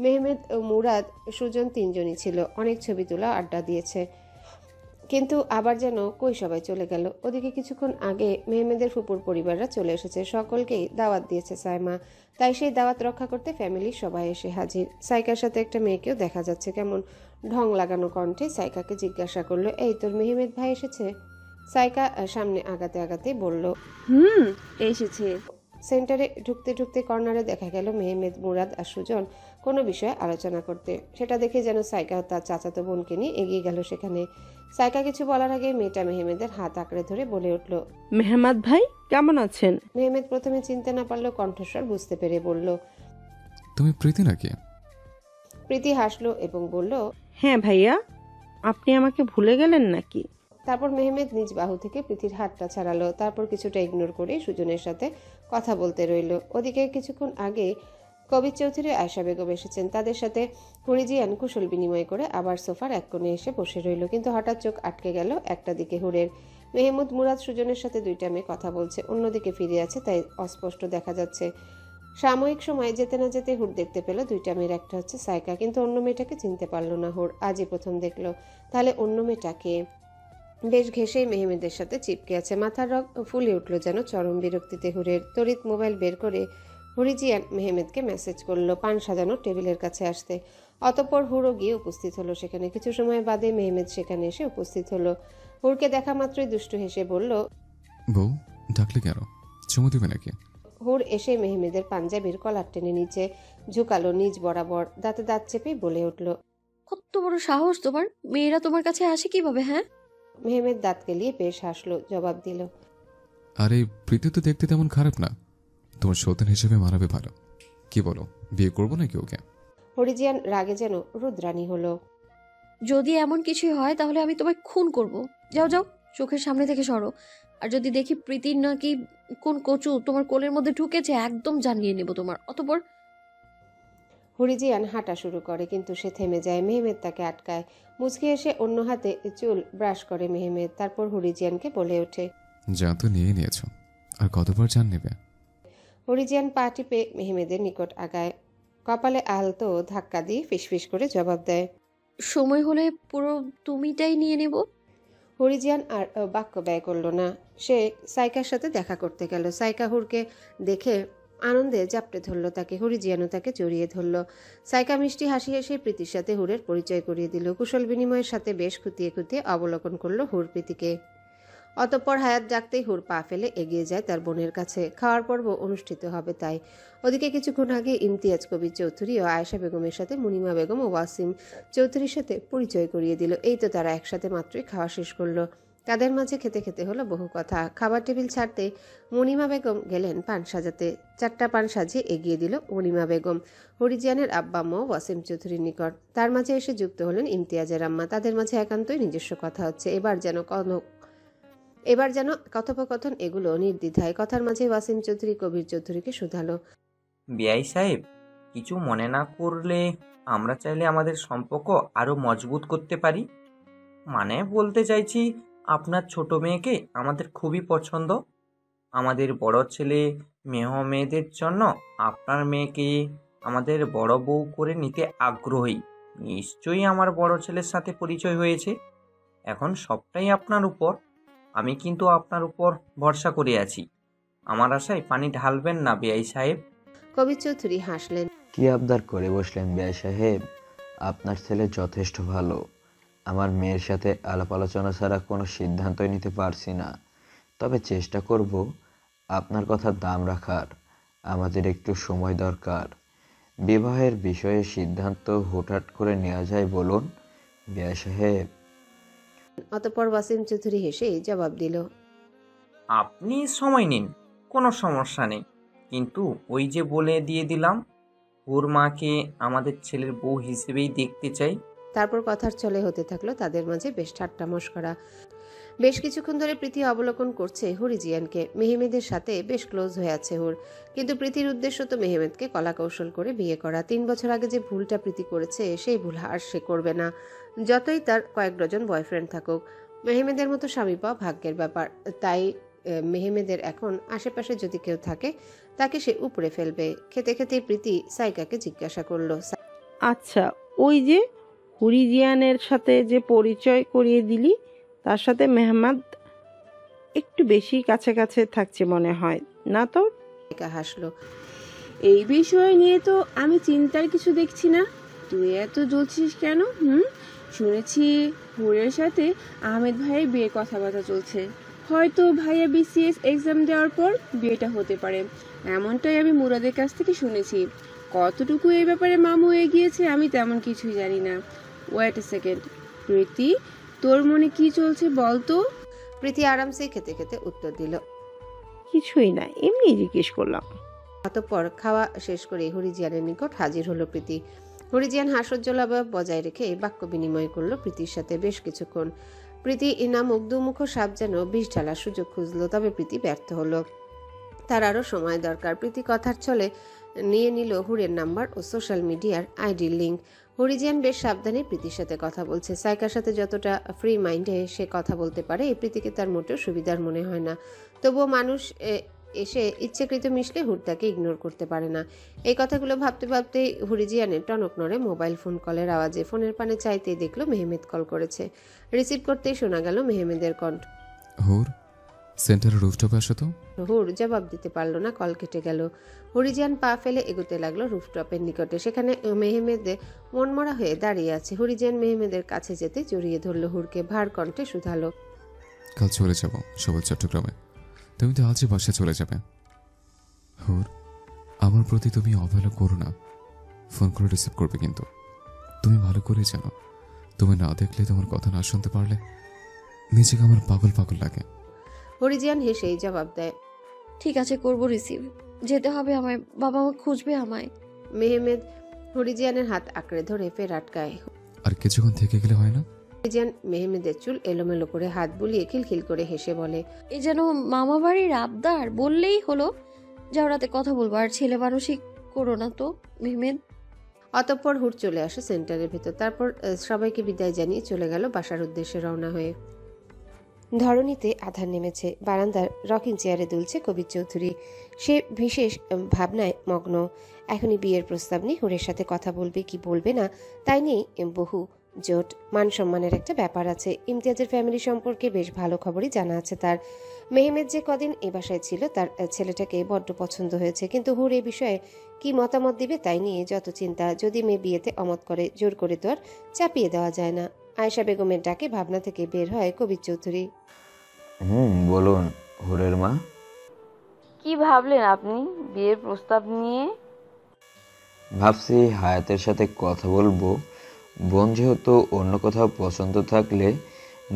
[SPEAKER 1] মেহমেদ, মুরাদ, সুজন 3 জনই ছিল। অনেক ছবি তোলা, আড্ডা দিয়েছে। কিন্তু আবার যেন কই সবাই চলে গেল। ওদিকে কিছুক্ষণ আগে মেহমেদের ফুপুর পরিবাররা চলে এসেছে। সকলকেই দাওয়াত দিয়েছে সাইমা। তাই সেই দাওয়াত রক্ষা করতে ফ্যামিলির সবাই এসে হাজির। সাইকার সাথে একটা মেয়েকেও দেখা যাচ্ছে। কেমন ঢং লাগানো কণ্ঠে সাইকাকে জিজ্ঞাসা করলো, এই তোর মেহমেদ ভাই এসেছে? সাইকা সামনে আগাতে আগাতে বলল,
[SPEAKER 8] এসেছে।
[SPEAKER 1] সেন্টারে ঢুকতে ঢুকতে কর্নারে দেখা গেল মেহমেদ, মুরাদ আর সুজন কোনো বিষয়ে আলোচনা করতে। সেটা দেখে যেন সাইকা তার চাচাতো বোনকে নিয়ে এগিয়ে গেল সেখানে। সাইকা কিছু বলার আগে মেয়েটা মেহমেদের হাত আঁকড়ে ধরে বলে উঠল,
[SPEAKER 12] মেহমাদ ভাই কেমন আছেন?
[SPEAKER 1] মেহমেদ প্রথমে চিনতে না পারলেও কণ্ঠস্বর বুঝতে পেরে বলল,
[SPEAKER 5] তুমি প্রীতি নাকি?
[SPEAKER 1] প্রীতি হাসলো এবং বলল,
[SPEAKER 12] হ্যাঁ ভাইয়া, আপনি আমাকে ভুলে গেলেন নাকি?
[SPEAKER 1] তারপর মেহমেদ নিজ বাহু থেকে প্রীতির হাতটা ছাড়ালো। তারপর কিছুটা ইগনোর করে সুজনের সাথে কথা বলতে রইল। ওদিকে কিছুক্ষণ আগে কবির চৌধুরী আয়শা বেগম এসেছেন। তাদের সাথে হুরিজিয়ান কুশল বিনিময় করে আবার সোফার এক কোণে এসে বসে রইল। কিন্তু হঠাৎ চোখ আটকে গেল একটা দিকে হুরের। মেহমুদ, মুরাদ সুজনের সাথে 2টা মেয়ে কথা বলছে, অন্যদিকে ফিরে আছে, তাই অস্পষ্ট দেখা যাচ্ছে। সাময়িক সময় যেতে না যেতে হুর দেখতে পেল 2টা মেয়ের একটা হচ্ছে সাইকা, কিন্তু অন্য মেয়েটাকে চিনতে পারলো না হুর। আজই প্রথম দেখলো। তাহলে অন্য মেয়েটাকে? বেশ ঘেঁষেই মেহমেদের সাথে চিপকে আছে। মাথার রগ ফুলে উঠল যেন চরম বিরক্তিতে হুরের। তড়িৎ মোবাইল বের করে হুরিজিয়ান মেহমেদকে মেসেজ করলো পান সাজানো টেবিলের কাছে আসতে। অতঃপর হুরও গিয়ে উপস্থিত হলো সেখানে। কিছু সময় বাদে মেহমেদ সেখানে এসে উপস্থিত হলো। হুরকে দেখা মাত্রই দুষ্টু হেসে বলল,
[SPEAKER 5] বউ ডাকলে কেন? চুমু দিবে নাকি?
[SPEAKER 1] হুর এসে মেহমেদের পাঞ্জাবির কলার টেনে নিচে ঝুঁকালো নিজ বরাবর। দাঁতে দাঁত চেপে বলে উঠল,
[SPEAKER 6] কত বড় সাহস তোমার! মেয়েরা তোমার কাছে আসে কিভাবে? হ্যাঁ,
[SPEAKER 1] মেহমেদ দাঁত কেলিয়ে বেশ হাসলো, জবাব দিল,
[SPEAKER 5] আরে প্রীতি তো দেখতে তেমন খারাপ না, তোমার সৌতেন হিসেবে মানাবে ভালো। কি বলো, বিয়ে করবো নাকি ওকে?
[SPEAKER 1] হরিজিয়ান রাগে যেন রুদ্রাণী হলো।
[SPEAKER 6] যদি এমন কিছুই হয় তাহলে আমি তোমায় খুন করব। যাও যাও, চোখের সামনে থেকে সরো। আর যদি দেখি প্রীতির নাকি কোন কচু তোমার কোলের মধ্যে ঢুকেছে, একদম জানিয়ে নেব তোমার। অতঃপর
[SPEAKER 1] হুরিজিয়ান হাঁটা শুরু করে, কিন্তু সে থেমে যায়। মেহমেদ তাকে আটকায়। মুচকি এসে অন্য হাতে চুল ব্রাশ করে মেহমেদ। তারপর হুরিজিয়ানকে বলে ওঠে,
[SPEAKER 5] যা তো নিয়ে নিয়েছো, আর কতবার জান নেবে?
[SPEAKER 1] হরিজিয়ান পা টিপে মেহমেদের নিকট আগায়। কপালে আলতো ধাক্কা দিয়ে ফিসফিস করে জবাব দেয়,
[SPEAKER 6] সময় হলে পুরো তুমিটাই নিয়ে নেব।
[SPEAKER 1] হরিজিয়ান আর বাক্য ব্যয় করল না। সে সাইকার সাথে দেখা করতে গেল। সাইকা হুরকে দেখে আনন্দে জাপটে ধরল তাকে। হরিজিয়ানও তাকে জড়িয়ে ধরল। সাইকা মিষ্টি হাসি হেসে প্রীতির সাথে হুরের পরিচয় করিয়ে দিল। কুশল বিনিময়ের সাথে বেশ খুঁতিয়ে খুঁতিয়ে অবলোকন করল হুর প্রীতিকে। অতঃপর হায়াত জাগতেই হুর পা ফেলে এগিয়ে যায় তার বোনের কাছে। খাওয়ার পর্ব অনুষ্ঠিত হবে তাই। ওদিকে কিছুক্ষণ আগে ইমতিয়াজ কবির চৌধুরী ও আয়েশা বেগমের সাথে মুনিমা বেগম ও ওয়াসিম চৌধুরীর সাথে পরিচয় করিয়ে দিল। এই তো তারা একসাথে মাত্রই খাওয়া শেষ করলো। তাদের মাঝে খেতে খেতে হলো বহু কথা। খাবার টেবিল ছাড়তে মুনিমা বেগম গেলেন পান সাজাতে। 4টা পান সাজিয়ে এগিয়ে দিল মুনিমা বেগম হরিজিয়ানের আব্বা আম্মা ও ওয়াসিম চৌধুরীর নিকট। তার মাঝে এসে যুক্ত হলেন ইমতিয়াজের আম্মা। তাদের মাঝে একান্তই নিজস্ব কথা হচ্ছে। এবার যেন কথোপকথন এগুলো নির্দ্বিধায়। কথার মাঝে ওয়াসিম চৌধুরী কবির চৌধুরীকে শুধালো,
[SPEAKER 7] বিআই সাহেব, কিছু মনে না করলে আমরা চাইলে আমাদের সম্পর্ক আরো মজবুত করতে পারি। মানে বলতে চাইছি, আপনার ছোট মেয়েকে আমাদের খুবই পছন্দ। আমাদের বড় ছেলে মেহমেদের জন্য আপনার মেয়েকে আমাদের বড় বউ করে নিতে আগ্রহী। নিশ্চয়ই আমার বড় ছেলের সাথে পরিচয় হয়েছে। এখন সবটাই আপনার উপর। আমি কিন্তু আপনার উপর ভরসা করে আছি। আমার আশায় পানি ঢালবেন না বেআই সাহেব।
[SPEAKER 1] কবির চৌধুরী হাসলেন,
[SPEAKER 13] কি আবদার করে বসলেন বেআই সাহেব? আপনার ছেলে যথেষ্ট ভালো। আমার মেয়ের সাথে আলাপ আলোচনা ছাড়া কোনো সিদ্ধান্তই নিতে পারছি না, তবে চেষ্টা করব আপনার কথার দাম রাখার। আমাদের একটু সময় দরকার। বিবাহের বিষয়ে সিদ্ধান্ত হুটহাট করে নেওয়া যায় বলুন বিআই সাহেব?
[SPEAKER 1] অতঃপর ওয়াসিম চৌধুরী হেসেই জবাব দিল,
[SPEAKER 7] আপনি সময় নিন, কোনো সমস্যা নেই। কিন্তু ওই যে বলে দিয়ে দিলাম, ওর মাকে আমাদের ছেলের বউ হিসেবেই দেখতে চাই।
[SPEAKER 1] তারপর কথার চলে হতে থাকলো তাদের মাঝে বেশ ঠাট্টা মশকরা। বেশ কিছুক্ষণ ধরে প্রীতি অবলোকন করছে হুরিজিয়ানকে। মেহমেদের সাথে বেশ ক্লোজ হয়ে আছে হুর, কিন্তু প্রীতির উদ্দেশ্য তো মেহমেদকে কলাকৌশল করে বিয়ে করা। 3 বছর আগে যে ভুলটা প্রীতি করেছে সেই ভুল আর সে করবে না, যতই তার কয়েক ডজন বয়ফ্রেন্ড থাকুক। মেহমেদের মতো স্বামী পাওয়া ভাগ্যের ব্যাপার, তাই মেহমেদের এখন আশেপাশে যদি কেউ থাকে তাকে সে উপড়ে ফেলবে। খেতে খেতে প্রীতি সাইকাকে জিজ্ঞাসা করলো,
[SPEAKER 12] আচ্ছা, ওই যে হুরিজিয়ানের সাথে যে পরিচয় করিয়ে দিলি, তার সাথে মেহমাদ একটু বেশি কাছে কাছে থাকছে মনে হয় না তোর?
[SPEAKER 1] সাইকা হাসলো,
[SPEAKER 8] এই বিষয় নিয়ে তো আমি চিন্তার কিছু দেখছি না। তুই এত জ্বলছিস কেন? শুনেছি হুরের সাথে আহমেদ ভাইয়ের বিয়ের কথাবার্তা চলছে। হয়তো ভাইয়া বিসিএস এক্সাম দেওয়ার পর বিয়েটা হতে পারে, এমনটাই আমি মুরাদের কাছ থেকে শুনেছি। কতটুকু এই ব্যাপারে মামু এগিয়েছে আমি তেমন কিছুই জানি না। ওয়েট এ সেকেন্ড, প্রীতি, তোর মনে কি চলছে বল তো?
[SPEAKER 1] প্রীতি আরামসে খেতে খেতে উত্তর দিল,
[SPEAKER 12] কিছুই না, এমনি জিজ্ঞেস করলাম।
[SPEAKER 1] অতঃপর খাওয়া শেষ করে হরিজিয়ানের নিকট হাজির হলো প্রীতি। হরিজিয়ান হাস্যোজ্জ্বল অবয়ব বজায় রেখে বাক্য বিনিময় করলো প্রীতির সাথে বেশ কিছুক্ষণ। প্রীতি নামক দুমুখ সাপ যেন বিষ ঢালার সুযোগ খুঁজলো, তবে প্রীতি ব্যর্থ হলো। তার আরও সময় দরকার। প্রীতি কথার ছলে নিয়ে নিল হুরের নাম্বার ও সোশ্যাল মিডিয়ার আইডি লিঙ্ক। হরিজিয়ান বেশ সাবধানে প্রীতির সাথে কথা বলছে। সাইকার সাথে যতটা ফ্রি মাইন্ডে সে কথা বলতে পারে, এই প্রীতিকে তার মোটেও সুবিধার মনে হয় না। তবুও মানুষ এসে ইচ্ছাকৃত মিশলে হুর তাকে ইগনোর করতে পারে না। এই কথাগুলো ভাবতে ভাবতেই হুরিজিয়ানের টনক নড়ে মোবাইল ফোন কলের আওয়াজে। ফোনের পানে চাইতেই দেখলো মেহমেদ কল করেছে। রিসিভ করতেই শোনা গেল মেহমেদের কণ্ঠ,
[SPEAKER 5] হুর, সেন্টারের রুফটপে আসো তো।
[SPEAKER 1] হুর জবাব দিতে পারলো না, কল কেটে গেল। হরিজিয়ান পা ফেলে এগোতে লাগলো রুফটপের নিকটে। সেখানে মেহমেদ মনমরা হয়ে দাঁড়িয়ে আছে। হরিজিয়ান মেহমেদের কাছে যেতে জড়িয়ে ধরলো হুরকে, ভার কণ্ঠে শুধালো,
[SPEAKER 5] কাল চলে যাব সবাই চট্টগ্রামে। তুমি তো আজই বাসায় চলে যাবে। হুর, আমার প্রতি তুমি অবহেলা করো না। ফোন করে রিসিভ করবে কিন্তু। তুমি ভালো করেই জানো, তুমি না দেখলে, তোমার কথা না শুনতে পারলে নিজেকে আমার পাগল পাগল লাগে।
[SPEAKER 1] হরিজিয়ান হেসেই জবাব দেয়,
[SPEAKER 6] ঠিক আছে, করব রিসিভ। যেতে হবে আমায়, বাবা মা খুঁজবে আমায়।
[SPEAKER 1] মেহমেদ হরিজিয়ানের হাত আঁকড়ে ধরে ফের আটকায়।
[SPEAKER 5] আর কিছুক্ষণ থেকে গেলে হয় না?
[SPEAKER 1] হরিজিয়ান মেহমেদের চুল এলোমেলো করে হাত বুলিয়ে খিলখিল করে হেসে বলে,
[SPEAKER 6] এই যেন মামা বাড়ির আবদার, বললেই হলো। যাও, রাতে কথা বলবো। আর ছেলে মানুষই করো না তো মেহমেদ।
[SPEAKER 1] অতঃপর হুট চলে আসে সেন্টারের ভেতর। তারপর সবাইকে বিদায় জানিয়ে চলে গেল বাসার উদ্দেশ্যে রওনা হয়ে। ধরণীতে আধার নেমেছে। বারান্দার রকিং চেয়ারে দুলছে কবির চৌধুরী। সে বিশেষ ভাবনায় মগ্ন। এখনই বিয়ের প্রস্তাব নেই, হুরের সাথে কথা বলবে কি বলবে না তাই নিয়ে বহু জোট। মান সম্মানের একটা ব্যাপার আছে। ইমতিয়াজের ফ্যামিলি সম্পর্কে বেশ ভালো খবরই জানা আছে তার। মেহমেদ যে কদিন এ বাসায় ছিল, তার ছেলেটাকে বড্ড পছন্দ হয়েছে, কিন্তু হুর এ বিষয়ে কি মতামত দিবে তাই নিয়ে যত চিন্তা। যদি মেয়ে বিয়েতে অমত করে, জোর করে তো আর চাপিয়ে দেওয়া যায় না। আয়েশা বেগমের ডাকে ভাবনা থেকে বের হয় কবির চৌধুরী।
[SPEAKER 13] বলুন হুরের মা।
[SPEAKER 11] কি ভাবলেন আপনি বিয়ের প্রস্তাব নিয়ে?
[SPEAKER 13] ভাবছি হায়াতের সাথে কথা বলবো। বোন যেহেতু অন্য কোথাও পছন্দ থাকলে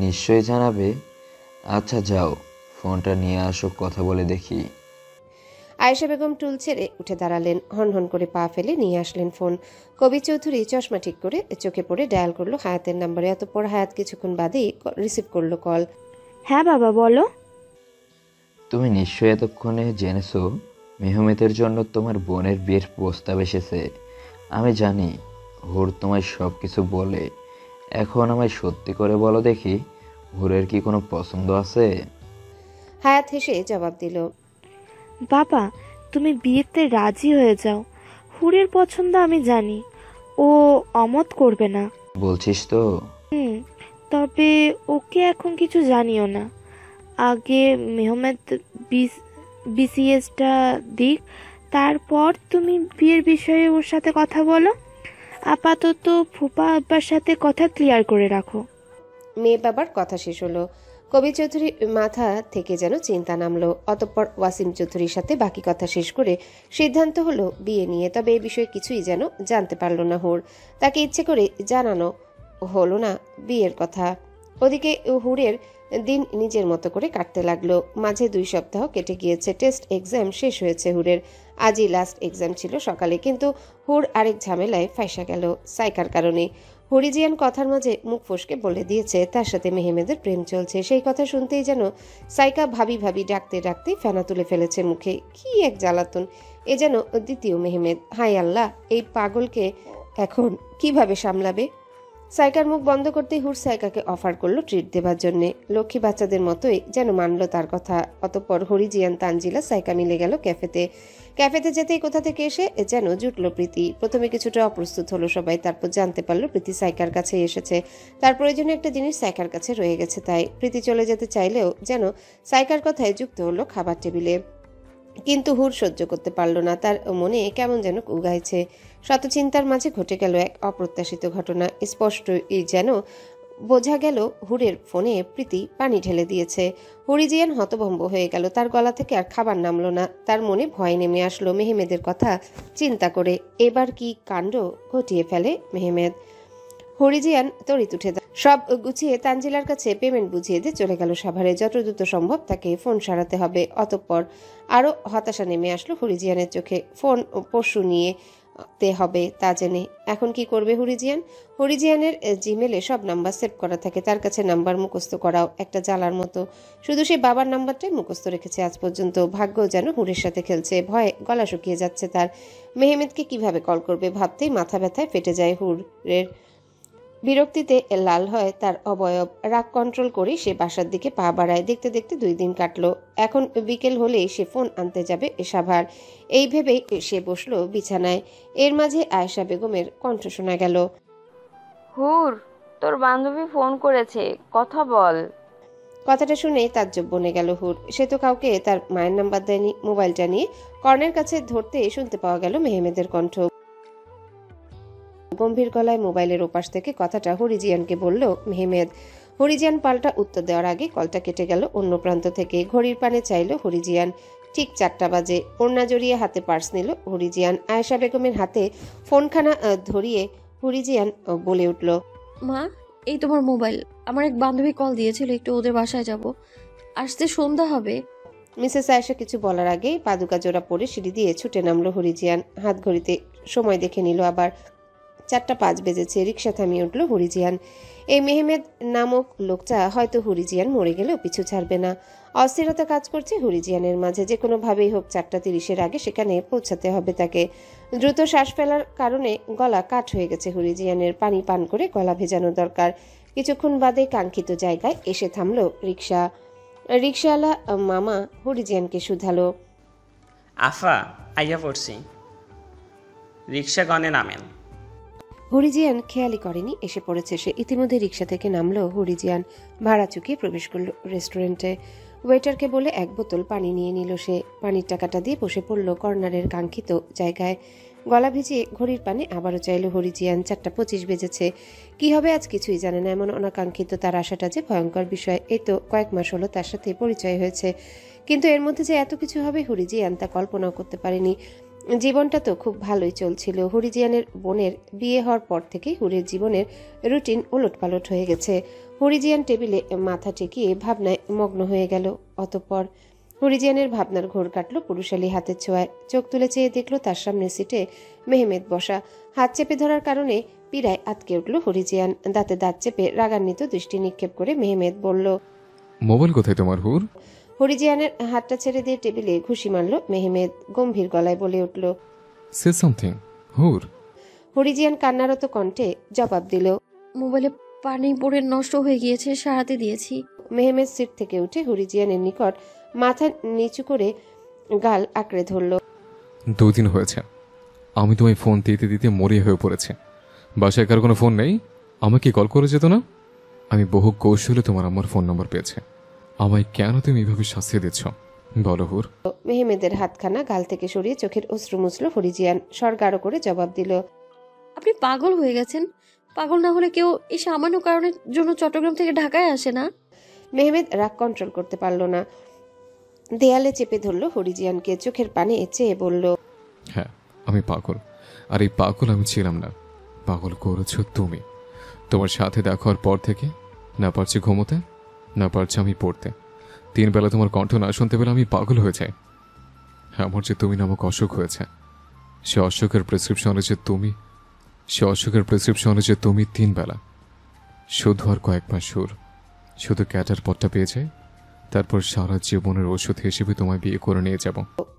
[SPEAKER 13] নিশ্চয়ই জানাবে। আচ্ছা যাও, ফোনটা নিয়ে আসো, কথা বলে দেখি।
[SPEAKER 1] আয়েশা বেগম টুল ছেড়ে উঠে দাঁড়ালেন, হনহন করে পা ফেলে নিয়ে আসলেন ফোন। কবির চৌধুরী চশমা ঠিক করে চোখে পড়ে ডায়াল করলো হায়াতের নাম্বারে। অতঃপর হায়াত কিছুক্ষণ বাদেই রিসিভ করলো কল।
[SPEAKER 9] হ্যাঁ বাবা, বলো।
[SPEAKER 13] তুমি নিশ্চয়ই এতক্ষণে জেনেছো মেহমেদের জন্য তোমার বোনের বিয়ের প্রস্তাব এসেছে। আমি জানি হুর তোমায় সব কিছু বলে। এখন আমায় সত্যি করে বলো দেখি, হুরের কি কোনো পছন্দ আছে?
[SPEAKER 1] হায়াত হেসে জবাব দিল,
[SPEAKER 9] বাবা, তুমি বিয়েতে রাজি হয়ে যাও। হুরের পছন্দ আমি জানি, ও অমত করবে না।
[SPEAKER 13] বলছিস তো?
[SPEAKER 9] তবে ওকে এখন কিছু জানিও না। আগে মেহমেদ বিসিএসটা দিক, তারপর তুমি বিয়ের বিষয়ে ওর সাথে কথা বলো। আপাতত ফুপা আব্বার সাথে কথা ক্লিয়ার করে রাখো।
[SPEAKER 1] মেয়ে বাবার কথা শেষ হলো। কবি চৌধুরী মাথা থেকে যেন চিন্তা নামলো। অতঃপর ওয়াসিম চৌধুরীর সাথে বাকি কথা শেষ করে সিদ্ধান্ত হলো বিয়ে নিয়ে। তবে এই বিষয়ে কিছুই যেন জানতে পারল না হুর। তাকে ইচ্ছে করে জানানো হলো না বিয়ের কথা। ওদিকে হুরের দিন নিজের মতো করে কাটতে লাগলো। মাঝে 2 সপ্তাহ কেটে গিয়েছে। টেস্ট এক্সাম শেষ হয়েছে হুরের। আজই লাস্ট এক্সাম ছিল সকালে। কিন্তু হুর আরেক ঝামেলায় ফাঁসা গেল সাইকার কারণে। হরিজিয়ান কথার মাঝে মুখ ফসকে বলে দিয়েছে তার সাথে মেহমেদের প্রেম চলছে। সেই কথা শুনতেই যেন সাইকা ভাবি ভাবি ডাকতে ডাকতে ফেনা তুলে ফেলেছে মুখে। কি এক জ্বালাতন! এ যেন দ্বিতীয় মেহমেদ। হায় আল্লাহ, এই পাগলকে এখন কিভাবে সামলাবে? সাইকার মুখ বন্ধ করতেই হুর সাইকাকে অফার করলো ট্রিট দেবার জন্যে। লক্ষ্মী বাচ্চাদের মতোই যেন মানলো তার কথা। অতঃপর হরিজিয়ান, তানজিলা, সাইকা মিলে গেল ক্যাফেতে যেতেই কোথা থেকে এসে যেন জুটলো প্রীতি। প্রথমে কিছুটা অপ্রস্তুত হলো সবাই, তারপর জানতে পারলো প্রীতি সাইকার কাছে এসেছে। তার প্রয়োজনীয় একটা জিনিস সাইকার কাছে রয়ে গেছে। তাই প্রীতি চলে যেতে চাইলেও যেন সাইকার কথায় যুক্ত হলো খাবার টেবিলে। কিন্তু হুর সহ্য করতে পারল না। তার মনে কেমন যেন উগাইছে। শত চিন্তার মাঝে ঘটে গেল এক অপ্রত্যাশিত ঘটনা। স্পষ্টই যেন বোঝা গেল হুরের ফোনে প্রীতি পানি ঢেলে দিয়েছে। হরিজিয়ান হতভম্ব হয়ে গেল। তার গলা থেকে আর খাবার নামলো না। তার মনে ভয় নেমে আসলো মেহমেদের কথা চিন্তা করে। এবার কি কাণ্ড ঘটিয়ে ফেলে মেহমেদ। হরিজিয়ান তড়িৎ উঠে সব গুছিয়ে তানজিলার কাছে পেমেন্ট বুঝিয়ে দিয়ে চলে গেল সাভারে। যত দ্রুত সম্ভব তাকে ফোন সারাতে হবে। অতঃপর আরও হতাশা নেমে আসলো হরিজিয়ানের চোখে। ফোন পরশু নিয়ে তে হবে তা জেনে এখন কি করবে হরিজিয়ানের জিমেলে সব নাম্বার সেভ করা থাকে। তার কাছে নাম্বার মুখস্থ করাও একটা জ্বালার মতো। শুধু সে বাবার নাম্বারটাই মুখস্থ রেখেছে আজ পর্যন্ত। ভাগ্য যেন হুরের সাথে খেলছে। ভয়ে গলা শুকিয়ে যাচ্ছে তার। মেহমেদকে কিভাবে কল করবে ভাবতেই মাথা ব্যথায় ফেটে যায় হুরের। বিরক্তিতে লাল হয় তার অবয়ব। রাগ কন্ট্রোল করে সে বাসার দিকে পা বাড়ায়। দেখতে দেখতে 2 দিন কাটলো। এখন বিকেল হলেই সে ফোন আনতে যাবে সাভার। এই ভেবেই সে বসলো বিছানায়। এর মাঝে আয়েশা বেগমের কণ্ঠ শোনা গেল।
[SPEAKER 11] হুর, তোর বান্ধবী ফোন করেছে, কথা বল।
[SPEAKER 1] কথাটা শুনেই তাজ্জব বনে গেল হুর। সে তো কাউকে তার মায়ের নাম্বার দেয়নি। মোবাইলটা নিয়ে কর্ণের কাছে ধরতে শুনতে পাওয়া গেল মেহমেদের কণ্ঠ। গম্ভীর গলায় মোবাইলের ওপাশ থেকে কথাটা হরিজিয়ানকে বলল মেহমেদ। হরিজিয়ান পাল্টা উত্তর দেওয়ার আগে কলটা কেটে গেল অন্য প্রান্ত থেকে। ঘড়ির পানে চাইল হরিজিয়ান। ঠিক 4টা বাজে। ওড়না জড়িয়ে হাতে পার্স নিল হরিজিয়ান। আয়েশা বেগমের হাতে ফোনখানা ধরিয়ে হরিজিয়ান বলে উঠল,
[SPEAKER 6] মা, এই তোমার মোবাইল। আমার এক বান্ধবী কল দিয়েছিল, একটু ওদের বাসায় যাব, আসতে সন্ধ্যা হবে।
[SPEAKER 1] মিসেস আয়েশা কিছু বলার আগেই পাদুকা জোড়া পরে সিঁড়ি দিয়ে ছুটে নামলো হরিজিয়ান। হাত ঘড়িতে সময় দেখে নিল আবার। 4টা 5 বেজেছে। রিক্সা থামিয়ে উঠল হরিজিয়ান। এই মেহমেদ নামক লোকটা হয়তো হরিজিয়ান মরে গেলেও পিছু ছাড়বে না। অস্থিরতা কাজ করছে হরিজিয়ানের মাঝে। যে কোনোভাবেই হোক 4টা 30-এর আগে সেখানে পৌঁছাতে হবে তাকে। দ্রুত শ্বাস ফেলার কারণে গলা কাঠ হয়ে গেছে হরিজিয়ানের। পানি পান করে গলা ভেজানো দরকার। কিছুক্ষণ বাদে কাঙ্ক্ষিত জায়গায় এসে থামলো রিক্সা। রিক্সাওয়ালা মামা হরিজিয়ানকে শুধালো,
[SPEAKER 14] আফা, আইয়া পড়ছি, রিক্সা গনে নামেন।
[SPEAKER 1] হরিজিয়ান খেয়ালই করেনি এসে পড়েছে সে। ইতিমধ্যে রিক্সা থেকে নামলো হরিজিয়ান। ভাড়া চুকিয়ে প্রবেশ করলো রেস্টুরেন্টে। ওয়েটারকে বলে 1 বোতল পানি নিয়ে নিল সে। পানির টাকাটা দিয়ে বসে পড়ল কর্নারের কাঙ্ক্ষিত জায়গায়। গলা ভিজিয়ে ঘড়ির পানে আবারও চাইল হরিজিয়ান। 4টা 25 বেজেছে। কি হবে আজ কিছুই জানে না। এমন অনাকাঙ্ক্ষিত তার আশাটা যে ভয়ঙ্কর বিষয়। এই তো কয়েক মাস হলো তার সাথে পরিচয় হয়েছে, কিন্তু এর মধ্যে যে এত কিছু হবে হরিজিয়ান তা কল্পনাও করতে পারেনি। জীবনটা তো খুব ভালোই চলছিল। হরিজিয়ানের বোনের বিয়ে হওয়ার পর থেকেই হুরের জীবনের রুটিন ওলটপালট হয়ে গেছে। হরিজিয়ান টেবিলে মাথা টেকিয়ে ভাবনায় মগ্ন হয়ে গেল। অতঃপর হরিজিয়ানের ভাবনার ঘোর কাটল পুরুষালী হাতের ছোঁয়ায়। চোখ তুলে চেয়ে দেখল তার সামনে সিটে মেহমেদ বসা। হাত চেপে ধরার কারণে পীড়ায় আটকে উঠল হরিজিয়ান। দাঁতে দাঁত চেপে রাগান্বিত দৃষ্টি নিক্ষেপ করে মেহমেদ বলল,
[SPEAKER 5] মোবাইল কোথায় তোমার হুর?
[SPEAKER 1] হরিজিয়ানের হাতটা ছেড়ে দিয়ে টেবিলে ঘুষি মারল মেহমেদ। গম্ভীর গলায় বলে উঠল,
[SPEAKER 5] সে সামথিং হুর।
[SPEAKER 1] হরিজিয়ান কান্নারত কণ্ঠে জবাব দিল,
[SPEAKER 6] মোবাইলে পানি পড়ে নষ্ট হয়ে গিয়েছে, সারাতে দিয়েছি।
[SPEAKER 1] মেহমেদ সিট থেকে উঠে হরিজিয়ানের নিকট মাথা নিচু করে গাল আঁকড়ে ধরল।
[SPEAKER 5] 2 দিন হয়েছে আমি তোমায় ফোন দিতে দিতে মরিয়া হয়ে পড়েছে। বাসায় কার কোনো ফোন নেই? আমাকে কল করে যেত না? আমি বহু কৌশলে তোমার আমার ফোন নাম্বার পেয়েছে। আমায় কেন তুমি এভাবে শাস্তি দিচ্ছ বলো হুর?
[SPEAKER 1] মেহমেদের হাতখানা গাল থেকে সরিয়ে চোখের অশ্রু মুছল হরিজিয়ান। স্বর গাঢ় করে জবাব দিল,
[SPEAKER 6] আপনি পাগল হয়ে গেছেন। পাগল না হলে কেউ এই সামান্য কারণের জন্য চট্টগ্রাম থেকে ঢাকায় আসে না।
[SPEAKER 1] মেহমেদ রাগ কন্ট্রোল করতে পারল না, দেয়ালে চেপে ধরল হরিজিয়ানকে, চোখের পানে চেয়ে বলল,
[SPEAKER 5] হ্যাঁ আমি পাগল, আর এই পাগল আমি ছিলাম না। পাগল করেছো তুমি। তোমার সাথে দেখা হওয়ার পর থেকে না পারছি ঘুমোতে, না পারছি আমি পড়তে। 3 বেলা তোমার কণ্ঠ না শুনতে পেলে আমি পাগল হয়ে যাই। আমার যে তুমি নামক অসুখ হয়েছে, সে অসুখের প্রেসক্রিপশনে যে তুমি 3 বেলা শুধু আর কয়েক মাস সুর, শুধু ক্যাটার পথটা পেয়ে যায়, তারপর সারা জীবনের ওষুধ হিসেবে তোমায় বিয়ে করে নিয়ে যাব।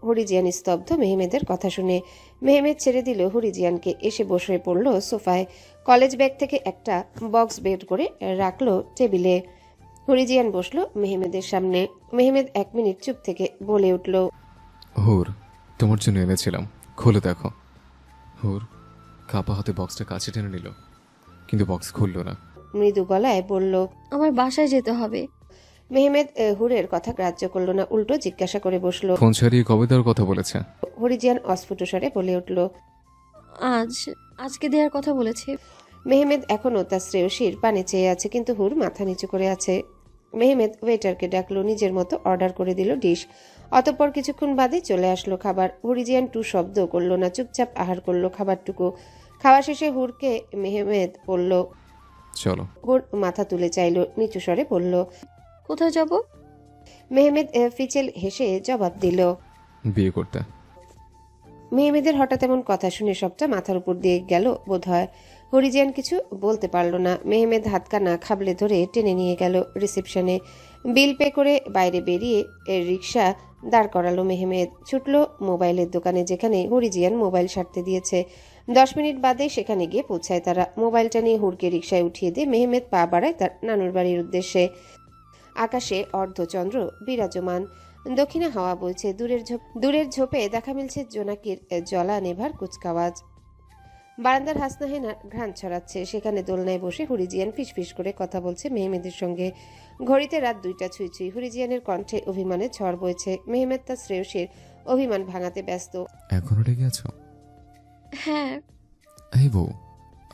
[SPEAKER 1] হরিজিয়ান স্তব্ধ মেহমেদের কথা শুনে। মেহমেদ ছেড়ে দিল হরিজিয়ানকে, এসে বসে পড়ল সোফায়। কলেজ ব্যাগ থেকে একটা বক্স বের করে রাখলো টেবিলে। হরিজিয়ান বসলো মেহমেদের সামনে। মেহমেদ 1 মিনিট চুপ থেকে বলে উঠল,
[SPEAKER 5] হুর, তোমার জন্য এনেছিলাম, খুলে দেখো। হুর কাপা হাতে বক্সটা কাছে টেনে নিল, কিন্তু বক্স খুললো না।
[SPEAKER 1] মৃদু গলায় বলল,
[SPEAKER 6] আমার বাসায় যেতে হবে।
[SPEAKER 1] মেহমেদ হুরের কথা গ্রাহ্য করলো না, উল্টো জিজ্ঞাসা করে বসলো।
[SPEAKER 5] ফোন ছাড়িয়ে কবে দেওয়ার কথা বলেছে?
[SPEAKER 1] হরিজিয়ান অস্ফুট স্বরে বলে উঠল,
[SPEAKER 6] আজকে দেওয়ার কথা বলেছে।
[SPEAKER 1] মেহমেদ এখনো তার শ্রেয়সীর পানে চেয়ে আছে, কিন্তু হুর মাথা নিচু করে আছে। মেহমেদ ওয়েটারকে ডাকলো, নিজের মতো অর্ডার করে দিল ডিশ। অতঃপর কিছুক্ষণ বাদে চলে আসলো খাবার। হরিজিয়ান টু শব্দ করলো না, চুপচাপ আহার করলো খাবারটুকু। খাওয়া শেষে হুরকে মেহমেদ বলল,
[SPEAKER 5] চলো।
[SPEAKER 1] হুর মাথা তুলে চাইল, নিচু স্বরে বলল,
[SPEAKER 6] কোথায় যাব?
[SPEAKER 1] মেহমেদ ফিচেল হেসে জবাব দিল,
[SPEAKER 5] বিয়ে করতে।
[SPEAKER 1] মেহমেদের হঠাৎ এমন কথা শুনে সবটা মাথার উপর দিয়ে গেল বোধহয়। হরিজিয়ান কিছু বলতে পারল না। মেহমেদ হাতকানা খাবলে ধরে টেনে নিয়ে গেল রিসেপশনে। বিল পে করে বাইরে বেরিয়ে রিক্সা দাঁড় করালো মেহমেদ। ছুটল মোবাইলের দোকানে, যেখানে হরিজিয়ান মোবাইল সারতে দিয়েছে। 10 মিনিট বাদে সেখানে গিয়ে পৌঁছায় তারা। মোবাইলটা নিয়ে হুরকে রিক্সায় উঠিয়ে দিয়ে মেহমেদ পা বাড়ায় তার নানুর বাড়ির উদ্দেশ্যে। আকাশে অর্ধচন্দ্র বিরাজমান, দক্ষিণে হাওয়া বইছে। দূরের ঝোপে দেখা মিলছে জোনাকির জলা নেভার কুচকাওয়াজ। বারান্দার হাসনাহেনা ঘ্রাণ ছড়াচ্ছে। সেখানে দোলনায় বসে হরিজিয়ান ফিসফিস করে কথা বলছে মেহমেদের সঙ্গে। ঘড়িতে রাত 2টা ছুঁই ছুঁই। হরিজিয়ানের কণ্ঠে অভিমানের ঝড় বইছে। মেহমেদ তার শ্রেয়সীর অভিমান ভাঙাতে ব্যস্ত।
[SPEAKER 5] এখনো রেগে আছো?
[SPEAKER 6] হ্যাঁ।
[SPEAKER 5] এই বউ,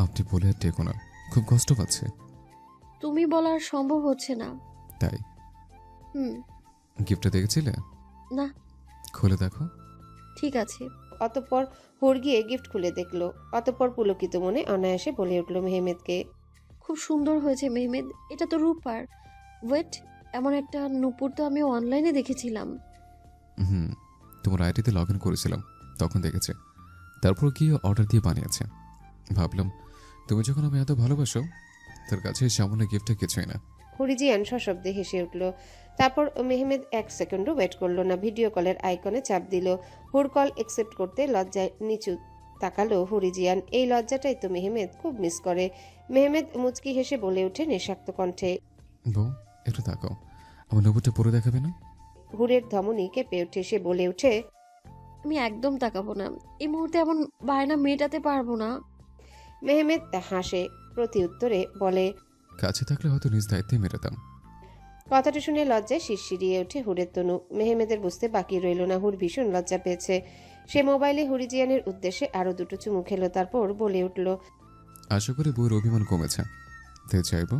[SPEAKER 5] আপনি বলে আর টেকো না, খুব কষ্ট পাচ্ছে।
[SPEAKER 6] তুমি বলার সম্ভব হচ্ছে না।
[SPEAKER 5] তাই? গিফটটা দেখেছিলে?
[SPEAKER 6] না।
[SPEAKER 5] খুলে দেখো।
[SPEAKER 6] ঠিক আছে।
[SPEAKER 1] অতঃপর হুর গিয়ে গিফট খুলে দেখলো। অতঃপর পুলকিত মনে অনায়াসে বলে উঠল মেহমেদকে,
[SPEAKER 6] খুব সুন্দর হয়েছে মেহমেদ, এটা তো রূপার। ওয়েট, এমন একটা নূপুর তো আমি অনলাইনে দেখেছিলাম।
[SPEAKER 5] তোমার আইডিতে লগ ইন করেছিলাম, তখন দেখেছি। তারপর গিয়ে অর্ডার দিয়ে বানিয়েছে। ভাবলাম তুমি যখন আমি এত ভালোবাসো, তার কাছে সামান্য গিফটটা কিছুই না।
[SPEAKER 1] হরিজিয়ান সশব্দে হেসে উঠল। তারপর মেহমেদ 1 সেকেন্ডও ওয়েট করলো না, ভিডিও কলের আইকনে চাপ দিল। হুর কল একসেপ্ট করতে লজ্জায় নিচু তাকালো হরিজিয়ান। এই লজ্জাটাই তো মেহমেদ খুব মিস করে। মেহমেদ মুচকি হেসে বলে ওঠে নেশাক্ত কণ্ঠে,
[SPEAKER 5] বউ একটু তাকাও, আমার নবুটা পরে দেখাবে না?
[SPEAKER 1] হুরের ধমনী কেঁপে ওঠে। সে বলে ওঠে,
[SPEAKER 6] আমি একদম তাকাবো না, এই মুহূর্তে এমন বায়না মেটাতে পারবো না।
[SPEAKER 1] মেহমেদ হাসে, প্রতি উত্তরে বলে,
[SPEAKER 5] কাছে থাকলে হয়তো নিজ দায়িত্বে মেটাতাম।
[SPEAKER 1] কথাটা শুনে লজ্জায় শিরশিরিয়ে ওঠে হুরের তনু। মেহমেদের বুঝতে বাকি রইল না, হুর ভীষণ লজ্জা পেয়েছে। সে মোবাইলে হরিজিয়ানের উদ্দেশ্যে আরো 2টো চুমু খেলো, তারপর বলে উঠল,
[SPEAKER 5] আশা করি বইয়ের অভিমান কমেছে। তাই চাইব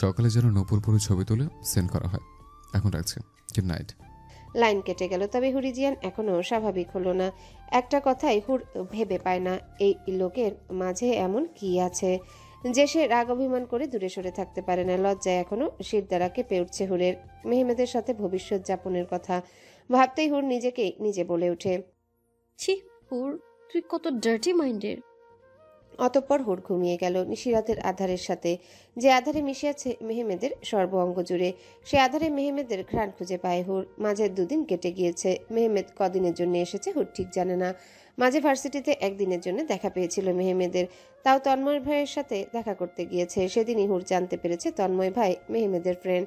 [SPEAKER 5] সকালে যেন নপুর পুরো ছবি তুলে সেন্ড করা হয়। এখন রাখছি, গুড নাইট।
[SPEAKER 1] লাইন কেটে গেল। তবে হরিজিয়ান এখনো স্বাভাবিক হলো না। একটা কথাই হুর ভেবে পায় না, এই লোকের মাঝে এমন কি আছে যে সে রাগ অভিমান করে দূরে সরে থাকতে পারে না। লজ্জায় এখনো শিরদাঁড়া কেঁপে উঠছে হুরের। মেহমেদের সাথে ভবিষ্যৎ যাপনের কথা ভাবতেই হুর নিজেকেই নিজে বলে ওঠে,
[SPEAKER 6] ছি হুর, তুই কত ডার্টি মাইন্ডের।
[SPEAKER 1] অতঃপর হুর ঘুমিয়ে গেল নিশিরাতের আধারের সাথে, যে আধারে মিশে আছে মেহমেদের সর্ব অঙ্গ জুড়ে। সে আধারে মেহমেদের ঘ্রাণ খুঁজে পায় হুর। মাঝে 2 দিন কেটে গিয়েছে। মেহমেদ কদিনের জন্য এসেছে হুর ঠিক জানে না। মাঝে ভার্সিটিতে 1 দিনের জন্য দেখা পেয়েছিল মেহমেদের, তাও তন্ময় ভাইয়ের সাথে দেখা করতে গিয়েছে। সেদিনই হুর জানতে পেরেছে তন্ময় ভাই মেহমেদের ফ্রেন্ড,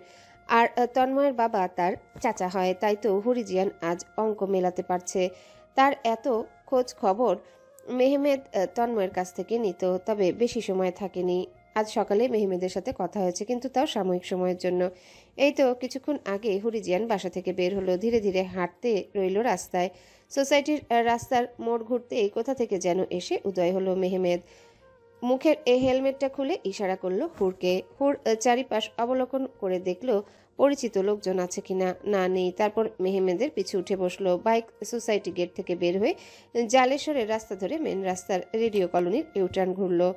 [SPEAKER 1] আর তন্ময়ের বাবা তার চাচা হয়। তাই তো হরিজিয়ান আজ অঙ্ক মেলাতে পারছে। তার এত খোঁজ খবর মেহমেদ তন্ময়ের কাছ থেকে নিত, তবে বেশি সময় থাকেনি। আজ সকালে মেহমেদের সাথে কথা হয়েছে, কিন্তু তাও সাময়িক সময়ের জন্য। এই তো কিছুক্ষণ আগে হরিজিয়ান বাসা থেকে বের হলো, ধীরে ধীরে হাঁটতে রইল রাস্তায়। সোসাইটির রাস্তার মোড় ঘুরতেই কোথা থেকে যেন এসে উদয় হলো মেহমেদ। মুখের হেলমেটটা খুলে ইশারা করলো হুরকে। হুর চারিপাশ অবলোকন করে দেখলো পরিচিত লোকজন আছে কিনা। না, নেই। তারপর মেহমেদের পিছু উঠে বসলো। বাইক সোসাইটি গেট থেকে বের হয়ে জালেশ্বরের রাস্তা ধরে মেন রাস্তার রেডিও কলোনির ইউটার্ন ঘুরলো।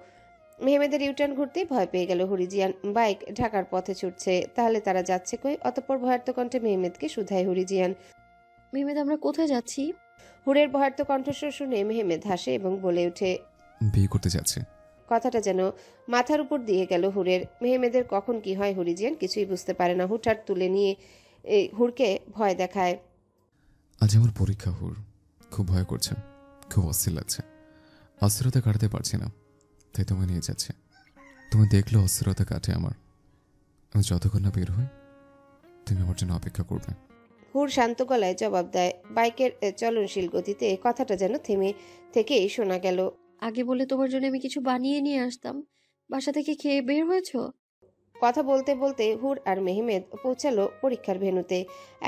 [SPEAKER 1] মেহমেদের ইউটার্ন ঘুরতে ভয় পেয়ে গেল হুরিজিয়ান। বাইক ঢাকার পথে ছুটছে, তাহলে তারা যাচ্ছে কই? অতঃপর ভয়ার্ত কণ্ঠে মেহমেদকে শুধায় হুরিজিয়ান।
[SPEAKER 6] মেহমেদ, আমরা কোথায় যাচ্ছি?
[SPEAKER 1] হুরের ভয়ার্ত কণ্ঠস্বর শুনে মেহমেদ হাসে এবং বলে ওঠে,
[SPEAKER 5] বিয়ে করতে যাচ্ছে।
[SPEAKER 1] কথাটা যেন মাথার উপর দিয়ে গেল হুরের। মেহমেদের কখন কি হয় হুরিজিয়ান কিছুই বুঝতে পারে না। হুটহাট তুলে নিয়ে হুরকে ভয় দেখায়।
[SPEAKER 5] আজ আমার পরীক্ষা হুর, খুব ভয় করছে, খুব অস্থির লাগছে। অস্থিরতা কাটাতে পারছি না, তাই তোমায় নিয়ে যাচ্ছে। তুমি দেখলে অস্থিরতা কাটে আমার। আমি যতক্ষণ না বের হই তুমি আমার জন্য অপেক্ষা করবে।
[SPEAKER 1] হুর শান্ত গলায় জবাব দেয়। বাইকের চলনশীল গতিতে কথাটা যেন থেমে থেকেই শোনা গেল।
[SPEAKER 6] আগে বলে তোমার জন্য আমি কিছু বানিয়ে নিয়ে আসতাম। বাসা থেকে খেয়ে বের হয়েছো?
[SPEAKER 1] কথা বলতে বলতে হুর আর মেহমেদ পৌঁছালো পরীক্ষার ভেন্যুতে।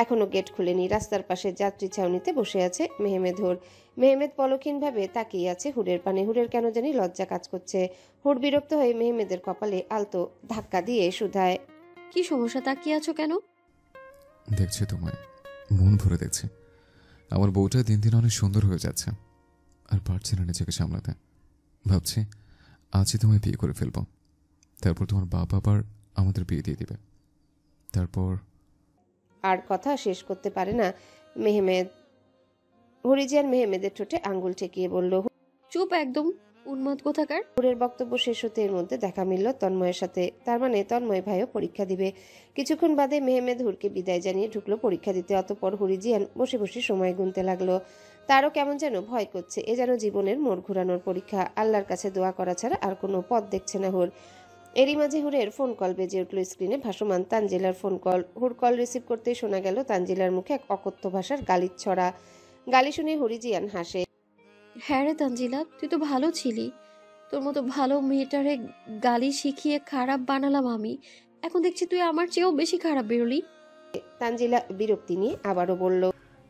[SPEAKER 1] এখনো গেট খুলেনি। রাস্তার পাশে যাত্রী ছাউনিতে বসে আছে মেহমেদ হুর। মেহমেদ পলকহীনভাবে তাকিয়ে আছে হুরের পানে। হুরের কেন জানি লজ্জা কাজ করছে। হুর বিরক্ত হয়ে মেহমেদের কপালে আলতো ধাক্কা দিয়ে শুধায়,
[SPEAKER 6] কি সমস্যা, তাকিয়ে আছো কেন?
[SPEAKER 5] দেখছি তোমায়, মন ভরে দেখছি। আমার বউটা দিন দিন অনেক সুন্দর হয়ে যাচ্ছে, আর পারছি না নিজেকে সামলাতে। ভাবছি আজই তোমায় বিয়ে করে ফেলবো, তারপর তোমার বাবা আবার আমাদের বিয়ে দিয়ে দিবে। তারপর
[SPEAKER 1] আর কথা শেষ করতে পারে না মেহমেদ। হুরিজিয়ান মেহমেদের ঠোঁটে আঙ্গুল ঠেকিয়ে বলল,
[SPEAKER 6] চুপ একদম, উন্মাদ কোথাকার।
[SPEAKER 1] হুরের বক্তব্য শেষ হতে এর মধ্যে দেখা মিলল তন্ময়ের সাথে। তার মানে তন্ময় ভাইও পরীক্ষা দিবে। কিছুক্ষণ বাদে মেহমেদ হুরকে বিদায় জানিয়ে ঢুকলো পরীক্ষা দিতে। অতঃপর হুরিজিয়ান বসে বসে সময় গুনতে লাগলো। তারও কেমন যেন ভয় করছে। এ যেন জীবনের মোড় ঘুরানোর পরীক্ষা। আল্লাহর কাছে দোয়া করা ছাড়া আর কোনো পথ দেখছে না হুর। এরই মাঝে হুরের ফোন কল বেজে উঠল। স্ক্রিনে ভাসমান তানজিলার ফোন কল। হুর কল রিসিভ করতেই শোনা গেল তানজিলার মুখে এক অকথ্য ভাষার গালির ছড়া। গালি শুনে হুরিজিয়ান হাসে।
[SPEAKER 6] হ্যাঁ রে তানজিলা, তুই তো ভালো ছিলি। তোর মতো ভালো মেয়েটারে গালি শিখিয়ে খারাপ বানালাম আমি। এখন দেখছি তুই আমার চেয়েও বেশি খারাপ বেরোলি।
[SPEAKER 1] তানজিলা বিরক্তি নিয়ে আবারও বলল,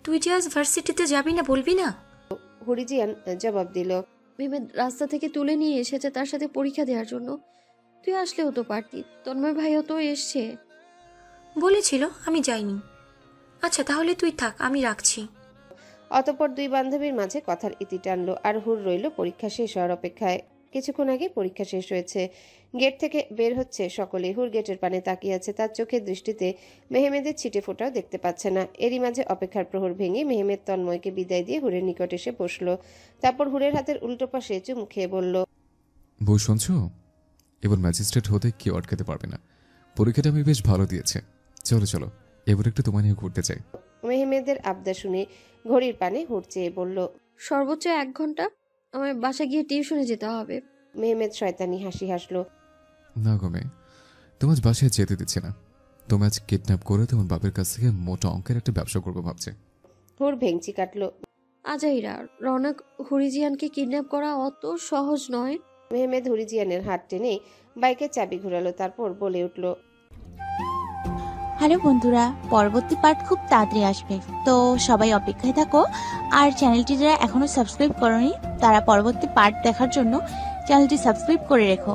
[SPEAKER 15] তুই যে আজ ভার্সিটিতে যাবি না বলবি না?
[SPEAKER 1] হুরিজিয়ান জবাব দিল,
[SPEAKER 6] মেহমেদ রাস্তা থেকে তুলে নিয়ে এসেছে তার সাথে পরীক্ষা দেওয়ার জন্য। তুই আসলেও তো পারতি, তন্ময় ভাইও তো এসছে।
[SPEAKER 15] বলেছিল, আমি যাইনি। আচ্ছা তাহলে তুই থাক, আমি রাখছি।
[SPEAKER 1] অতঃপর দুই বান্ধবীর মাঝে কথার ইতি টানলো। আর হুর রইল পরীক্ষা শেষ হওয়ার অপেক্ষায়। কিছুক্ষণ আগে পরীক্ষা শেষ হয়েছে। গেট থেকে বের হচ্ছে সকলে। হুর গেটের পানে তাকিয়ে আছে। তার চোখের দৃষ্টিতে মেহমেদের ছিটে ফোটাও দেখতে পাচ্ছে না। এরই মাঝে অপেক্ষার প্রহর ভেঙে মেহমেদ তন্ময়কে বিদায় দিয়ে হুরের নিকট এসে বসলো। তারপর হুরের হাতের উল্টো পাশে চুমু খেয়ে বলল,
[SPEAKER 5] বউ শুনছো, এবার ম্যাজিস্ট্রেট হতে কেউ আটকাতে পারবে না। পরীক্ষাটা আমি বেশ ভালো দিয়েছে। চলো চলো, এবার একটু তোমায় নিয়ে ঘুরতে চাই।
[SPEAKER 1] মেহমেদের আবদার শুনে ঘড়ির পানে হুর চেয়ে বলল,
[SPEAKER 6] সর্বোচ্চ 1 ঘন্টা, আমার বাসা গিয়ে টিউশনে যেতে হবে।
[SPEAKER 1] মেহমেদ শয়তানি হাসি হাসলো।
[SPEAKER 5] না গো মেয়ে, তোমার বাসায় যেতে দিচ্ছে না। তুমি আজ কিডন্যাপ করে তোমার বাপের কাছ থেকে মোটা অঙ্কের একটা ব্যবসা করবো ভাবছে।
[SPEAKER 1] হুর ভেঙচি কাটলো।
[SPEAKER 6] আজাইরা, রৌনক হুরিজিয়ানকে কিডন্যাপ করা অত সহজ নয়।
[SPEAKER 1] মেহমেদ হুরিজিয়ানের হাত টেনে বাইকের চাবি ঘুরালো। তারপর বলে উঠল,
[SPEAKER 4] হ্যালো বন্ধুরা, পরবর্তী পার্ট খুব তাড়াতাড়ি আসবে, তো সবাই অপেক্ষায় থাকো। আর চ্যানেলটি যারা এখনো সাবস্ক্রাইব করোনি তারা পরবর্তী পার্ট দেখার জন্য চ্যানেলটি সাবস্ক্রাইব করে রেখো।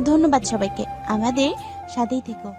[SPEAKER 4] ধন্যবাদ সবাইকে, আমাদের সাথেই থেকো।